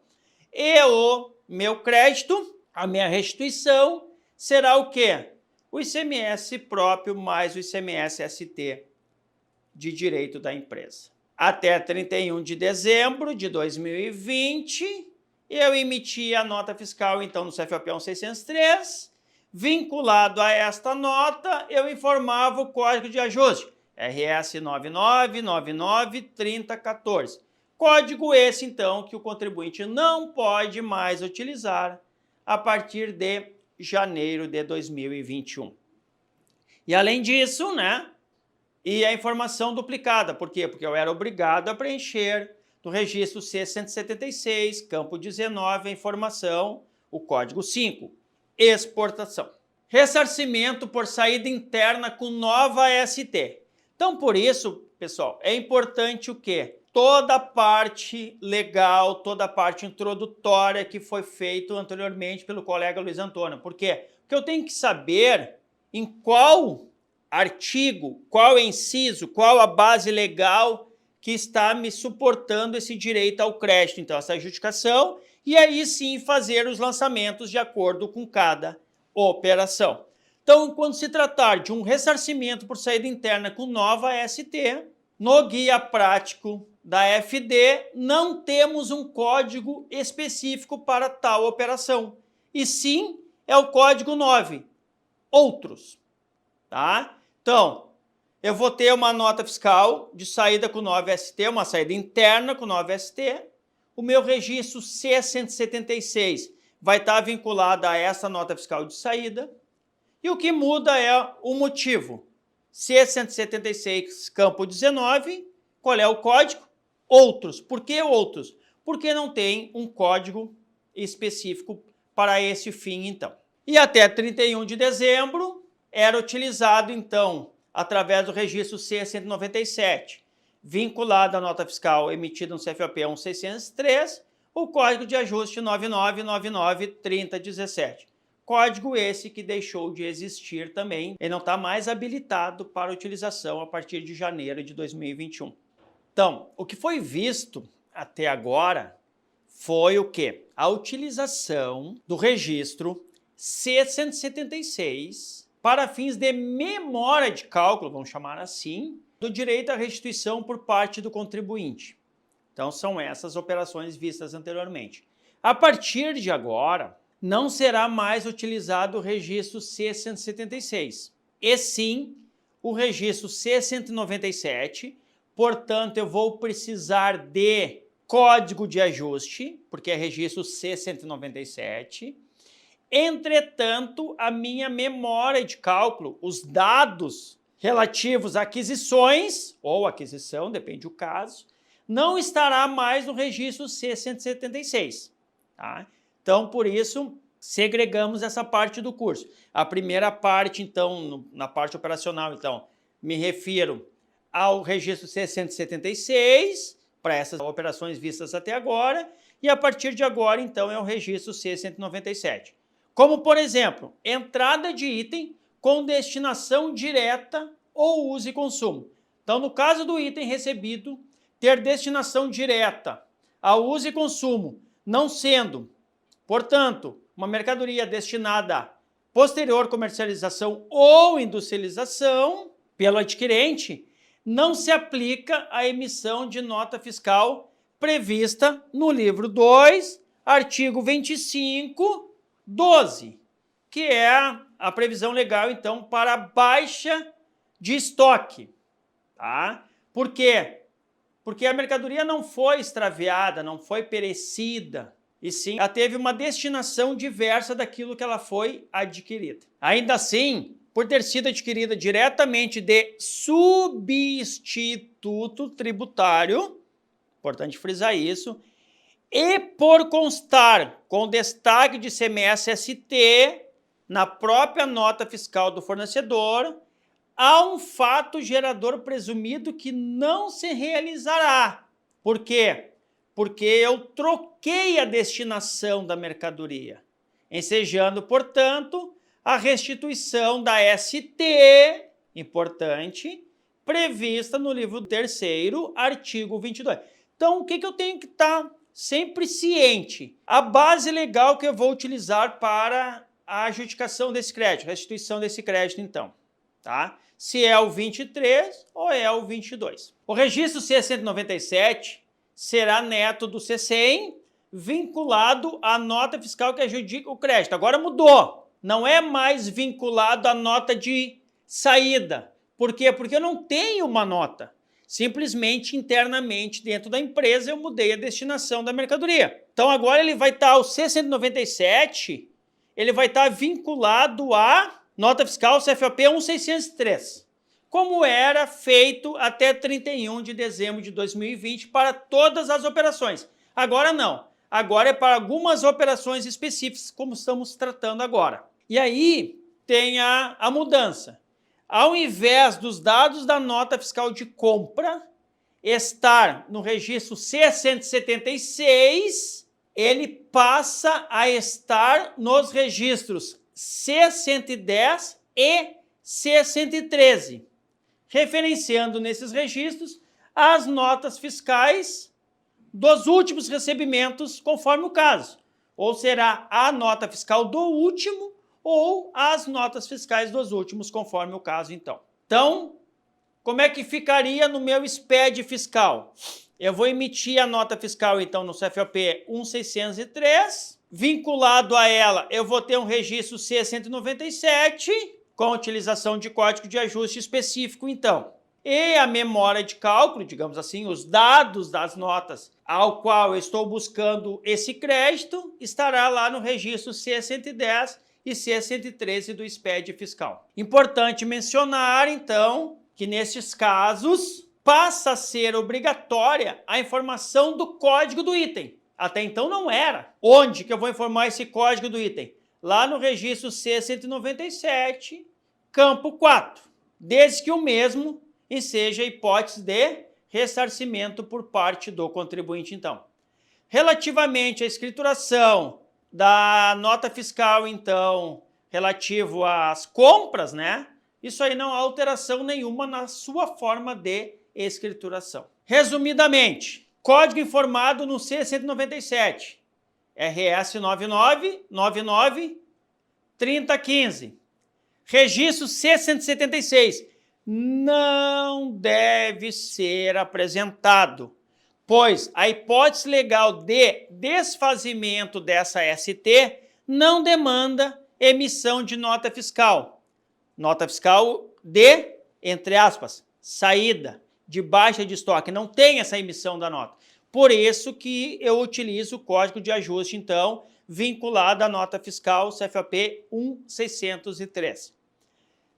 E o meu crédito, a minha restituição, será o quê? O ICMS próprio mais o ICMS-ST de direito da empresa. Até 31 de dezembro de 2020, eu emiti a nota fiscal, então, no CFOP 1603. Vinculado a esta nota, eu informava o código de ajuste, RS 99993014. Código esse, então, que o contribuinte não pode mais utilizar a partir de janeiro de 2021. E além disso, né? E a informação duplicada. Por quê? Porque eu era obrigado a preencher no registro C176, campo 19, a informação, o código 5, exportação. Ressarcimento por saída interna com nova ST. Então, por isso, pessoal, é importante o quê? Toda a parte legal, toda a parte introdutória que foi feita anteriormente pelo colega Luiz Antônio. Por quê? Porque eu tenho que saber em qual artigo, qual inciso, qual a base legal que está me suportando esse direito ao crédito, então, essa adjudicação, e aí sim fazer os lançamentos de acordo com cada operação. Então, quando se tratar de um ressarcimento por saída interna com nova ST, no guia prático da FD, não temos um código específico para tal operação, e sim é o código 9, outros, tá? Então, eu vou ter uma nota fiscal de saída com 9ST, uma saída interna com 9ST, o meu registro C176 vai estar vinculado a essa nota fiscal de saída, e o que muda é o motivo. C176, campo 19, qual é o código? Outros. Por que outros? Porque não tem um código específico para esse fim, então. E até 31 de dezembro era utilizado, então, através do registro C197, vinculado à nota fiscal emitida no CFOP 1603, o código de ajuste 99993017. Código esse que deixou de existir também, ele não está mais habilitado para utilização a partir de janeiro de 2021. Então, o que foi visto até agora foi o quê? A utilização do registro C176 para fins de memória de cálculo, vamos chamar assim, do direito à restituição por parte do contribuinte. Então, são essas operações vistas anteriormente. A partir de agora, não será mais utilizado o registro C-176, e sim o registro C-197. Portanto, eu vou precisar de código de ajuste, porque é registro C-197. Entretanto, a minha memória de cálculo, os dados relativos a aquisições, ou aquisição, depende do caso, não estará mais no registro C-176. Tá? Então, por isso, segregamos essa parte do curso. A primeira parte, então, na parte operacional, então, me refiro ao registro C-176, para essas operações vistas até agora, e a partir de agora, então, é o registro C-197. Como, por exemplo, entrada de item com destinação direta ou uso e consumo. Então, no caso do item recebido, ter destinação direta ao uso e consumo, não sendo, portanto, uma mercadoria destinada à posterior comercialização ou industrialização pelo adquirente, não se aplica a emissão de nota fiscal prevista no livro 2, artigo 25, 12, que é a previsão legal, então, para baixa de estoque. Tá? Por quê? Porque a mercadoria não foi extraviada, não foi perecida, e sim, ela teve uma destinação diversa daquilo que ela foi adquirida. Ainda assim, por ter sido adquirida diretamente de substituto tributário, importante frisar isso, e por constar com destaque de ICMS-ST na própria nota fiscal do fornecedor, há um fato gerador presumido que não se realizará. Por quê? Porque eu troquei a destinação da mercadoria, ensejando, portanto, a restituição da ST, importante, prevista no livro 3º, artigo 22. Então, o que eu tenho que estar sempre ciente? A base legal que eu vou utilizar para a adjudicação desse crédito, restituição desse crédito, então, tá? Se é o 23 ou é o 22. O registro C-197 será neto do C100, vinculado à nota fiscal que adjudica o crédito. Agora mudou. Não é mais vinculado à nota de saída. Por quê? Porque eu não tenho uma nota. Simplesmente, internamente, dentro da empresa, eu mudei a destinação da mercadoria. Então, agora ele vai estar, o C-197, ele vai estar vinculado à nota fiscal CFOP 1603, como era feito até 31 de dezembro de 2020 para todas as operações. Agora não. Agora é para algumas operações específicas, como estamos tratando agora. E aí tem a mudança. Ao invés dos dados da nota fiscal de compra estar no registro C-176, ele passa a estar nos registros C-110 e C-113, referenciando nesses registros as notas fiscais dos últimos recebimentos, conforme o caso. Ou será a nota fiscal do último ou as notas fiscais dos últimos, conforme o caso, então. Então, como é que ficaria no meu SPED fiscal? Eu vou emitir a nota fiscal, então, no CFOP 1603. Vinculado a ela, eu vou ter um registro C-197, com utilização de código de ajuste específico, então. E a memória de cálculo, digamos assim, os dados das notas ao qual eu estou buscando esse crédito, estará lá no registro C-110 e C-113 do SPED fiscal. Importante mencionar, então, que nesses casos passa a ser obrigatória a informação do código do item. Até então não era. Onde que eu vou informar esse código do item? Lá no registro C-197, campo 4, desde que o mesmo enseja hipótese de ressarcimento por parte do contribuinte, então. Relativamente à escrituração da nota fiscal, então, relativo às compras, né? Isso aí não há alteração nenhuma na sua forma de escrituração. Resumidamente, código informado no C-197, RS 9999 3015. Registro C-176, não deve ser apresentado, pois a hipótese legal de desfazimento dessa ST não demanda emissão de nota fiscal. Nota fiscal de, entre aspas, saída, de baixa de estoque. Não tem essa emissão da nota. Por isso que eu utilizo o código de ajuste, então, vinculado à nota fiscal CFAP 1603.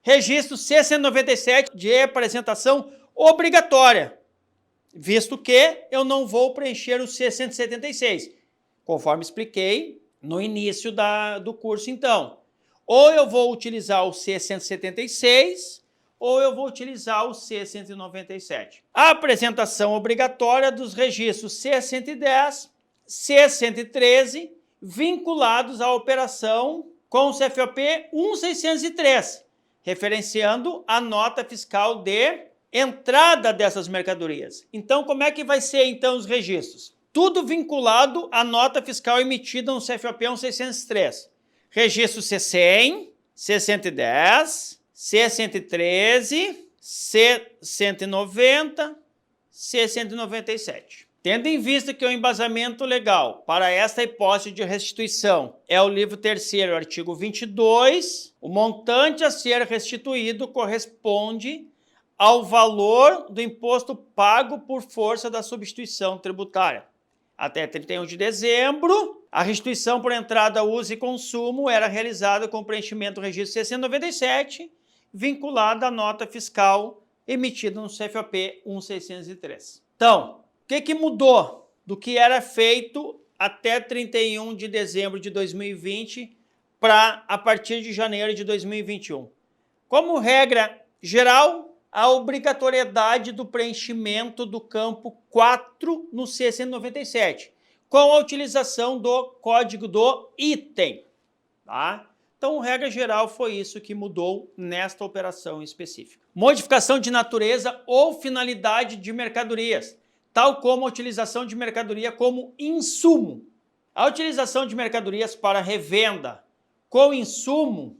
Registro C197 de apresentação obrigatória, visto que eu não vou preencher o C176, conforme expliquei no início do curso, então. Ou eu vou utilizar o C176, ou eu vou utilizar o C197. A apresentação obrigatória dos registros C110, C113, vinculados à operação com o CFOP 1603, referenciando a nota fiscal de entrada dessas mercadorias. Então, como é que vai ser, então, os registros? Tudo vinculado à nota fiscal emitida no CFOP 1603. Registro C100, C110, C113, C190, C197. Tendo em vista que o embasamento legal para esta hipótese de restituição é o livro 3º, artigo 22, o montante a ser restituído corresponde ao valor do imposto pago por força da substituição tributária. Até 31 de dezembro, a restituição por entrada, uso e consumo era realizada com preenchimento do registro 697, vinculada à nota fiscal emitida no CFOP 1603. Então, o que mudou do que era feito até 31 de dezembro de 2020 para a partir de janeiro de 2021? Como regra geral, a obrigatoriedade do preenchimento do campo 4 no C197, com a utilização do código do item. Tá? Então, regra geral, foi isso que mudou nesta operação específica. Modificação de natureza ou finalidade de mercadorias, tal como a utilização de mercadoria como insumo. A utilização de mercadorias para revenda com insumo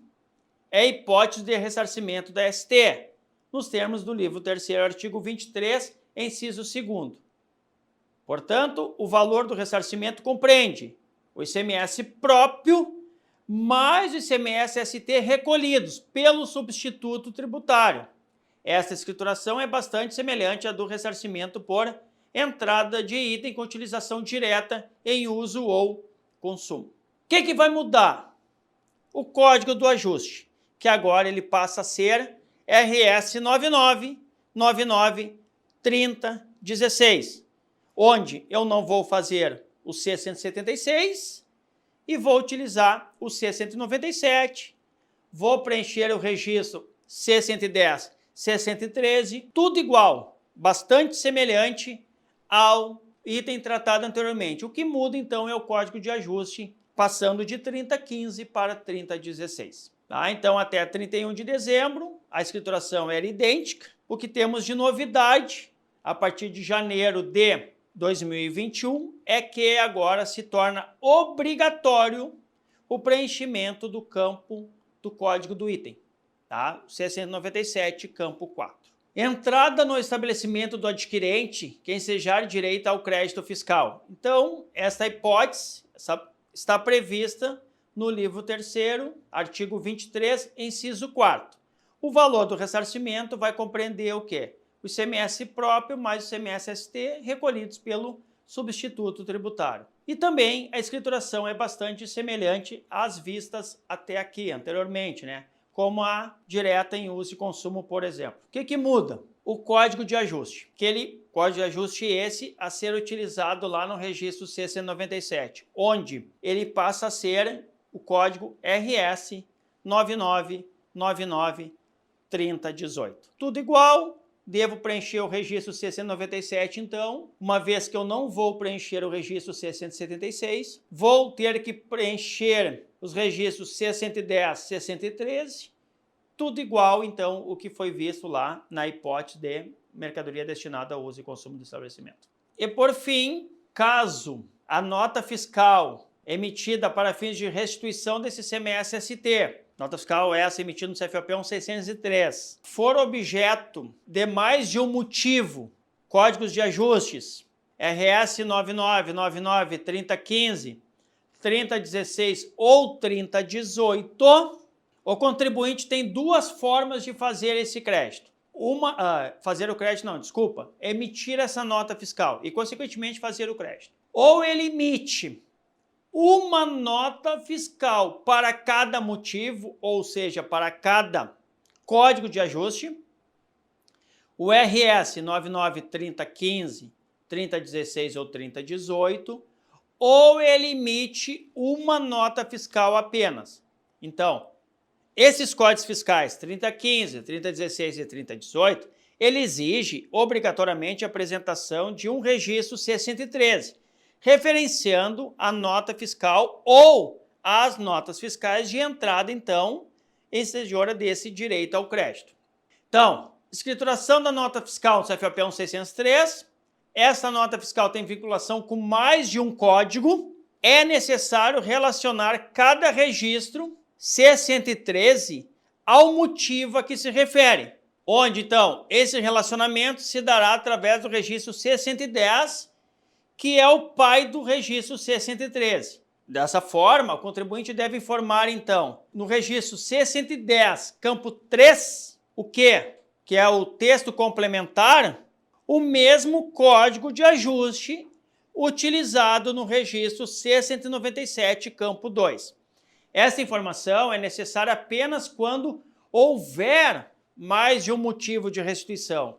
é hipótese de ressarcimento da ST, nos termos do livro 3º, artigo 23, inciso 2º. Portanto, o valor do ressarcimento compreende o ICMS próprio mais o ICMS-ST recolhidos pelo substituto tributário. Esta escrituração é bastante semelhante à do ressarcimento por entrada de item com utilização direta em uso ou consumo. O que vai mudar? O código do ajuste, que agora ele passa a ser RS 99993016, onde eu não vou fazer o C176 e vou utilizar o C197, vou preencher o registro C110, C113, tudo igual, bastante semelhante ao item tratado anteriormente. O que muda, então, é o código de ajuste, passando de 3015 para 3016. Tá? Então, até 31 de dezembro, a escrituração era idêntica. O que temos de novidade, a partir de janeiro de 2021, é que agora se torna obrigatório o preenchimento do campo do código do item, tá? 697, campo 4. Entrada no estabelecimento do adquirente, que ensejar direito ao crédito fiscal. Então, essa hipótese está prevista no livro 3º, artigo 23, inciso 4º. O valor do ressarcimento vai compreender o quê? O ICMS próprio mais o ICMS-ST recolhidos pelo substituto tributário. E também a escrituração é bastante semelhante às vistas até aqui, anteriormente, né? Como a direta em uso e consumo, por exemplo. O que muda? O código de ajuste. Código de ajuste esse a ser utilizado lá no registro C197, onde ele passa a ser o código RS 99993018. Tudo igual, devo preencher o registro C197, então, uma vez que eu não vou preencher o registro C176, vou ter que preencher os registros C110, C113, tudo igual, então, o que foi visto lá na hipótese de mercadoria destinada ao uso e consumo do estabelecimento. E, por fim, caso a nota fiscal emitida para fins de restituição desse ICMS-ST Nota fiscal essa emitida no CFOP 1603. For objeto de mais de um motivo, códigos de ajustes, RS 9999 3015, 3016 ou 3018, o contribuinte tem duas formas de fazer esse crédito. Emitir essa nota fiscal e, consequentemente, fazer o crédito. Ou ele emite uma nota fiscal para cada motivo, ou seja, para cada código de ajuste, o RS 993015, 3016 ou 3018, ou ele emite uma nota fiscal apenas. Então, esses códigos fiscais 3015, 3016 e 3018, ele exige obrigatoriamente a apresentação de um registro C-113, referenciando a nota fiscal ou as notas fiscais de entrada, então, exigidora desse direito ao crédito. Então, escrituração da nota fiscal no CFOP 1603, essa nota fiscal tem vinculação com mais de um código, é necessário relacionar cada registro C-113 ao motivo a que se refere, onde, então, esse relacionamento se dará através do registro C-110, que é o pai do registro C-113. Dessa forma, o contribuinte deve informar, então, no registro C-110, campo 3, o quê? Que é o texto complementar, o mesmo código de ajuste utilizado no registro C-197, campo 2. Essa informação é necessária apenas quando houver mais de um motivo de restituição,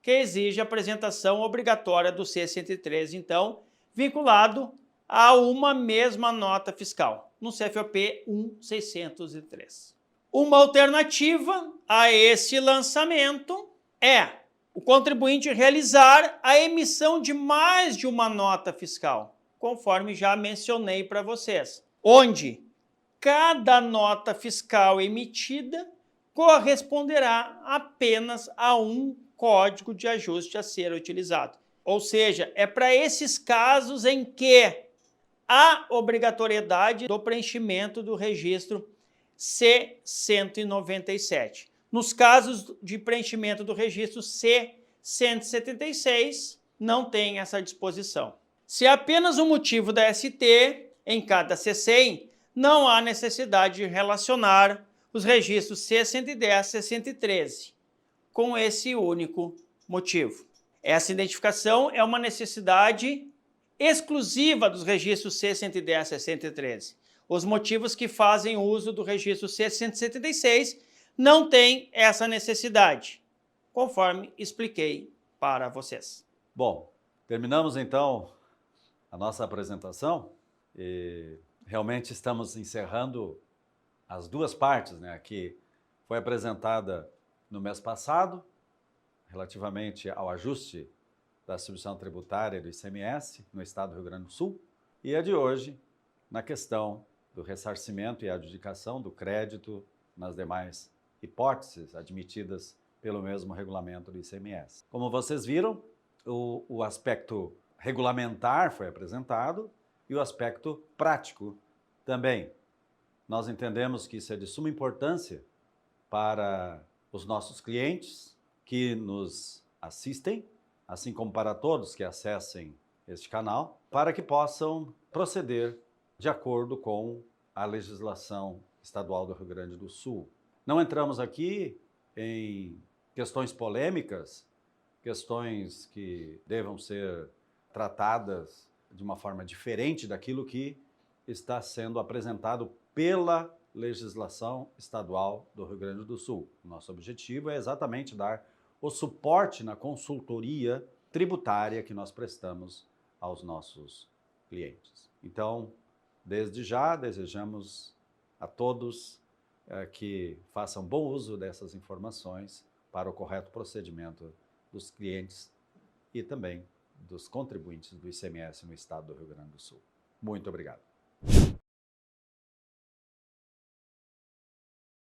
que exige a apresentação obrigatória do C-113, então, vinculado a uma mesma nota fiscal, no CFOP 1603. Uma alternativa a esse lançamento é o contribuinte realizar a emissão de mais de uma nota fiscal, conforme já mencionei para vocês, onde cada nota fiscal emitida corresponderá apenas a um código de ajuste a ser utilizado. Ou seja, é para esses casos em que há obrigatoriedade do preenchimento do registro C-197. Nos casos de preenchimento do registro C-176, não tem essa disposição. Se apenas um motivo da ST em cada C100, não há necessidade de relacionar os registros C-110 e C-113 com esse único motivo. Essa identificação é uma necessidade exclusiva dos registros C-110 e C-113. Os motivos que fazem uso do registro C-176 não têm essa necessidade, conforme expliquei para vocês. Bom, terminamos então a nossa apresentação e realmente estamos encerrando as duas partes, né, que foi apresentada no mês passado, relativamente ao ajuste da distribuição tributária do ICMS no estado do Rio Grande do Sul, e a de hoje na questão do ressarcimento e adjudicação do crédito nas demais hipóteses admitidas pelo mesmo regulamento do ICMS. Como vocês viram, o aspecto regulamentar foi apresentado e o aspecto prático também. Nós entendemos que isso é de suma importância para os nossos clientes que nos assistem, assim como para todos que acessem este canal, para que possam proceder de acordo com a legislação estadual do Rio Grande do Sul. Não entramos aqui em questões polêmicas, questões que devam ser tratadas de uma forma diferente daquilo que está sendo apresentado pela legislação estadual do Rio Grande do Sul. Nosso objetivo é exatamente dar o suporte na consultoria tributária que nós prestamos aos nossos clientes. Então, desde já, desejamos a todos que façam bom uso dessas informações para o correto procedimento dos clientes e também dos contribuintes do ICMS no estado do Rio Grande do Sul. Muito obrigado.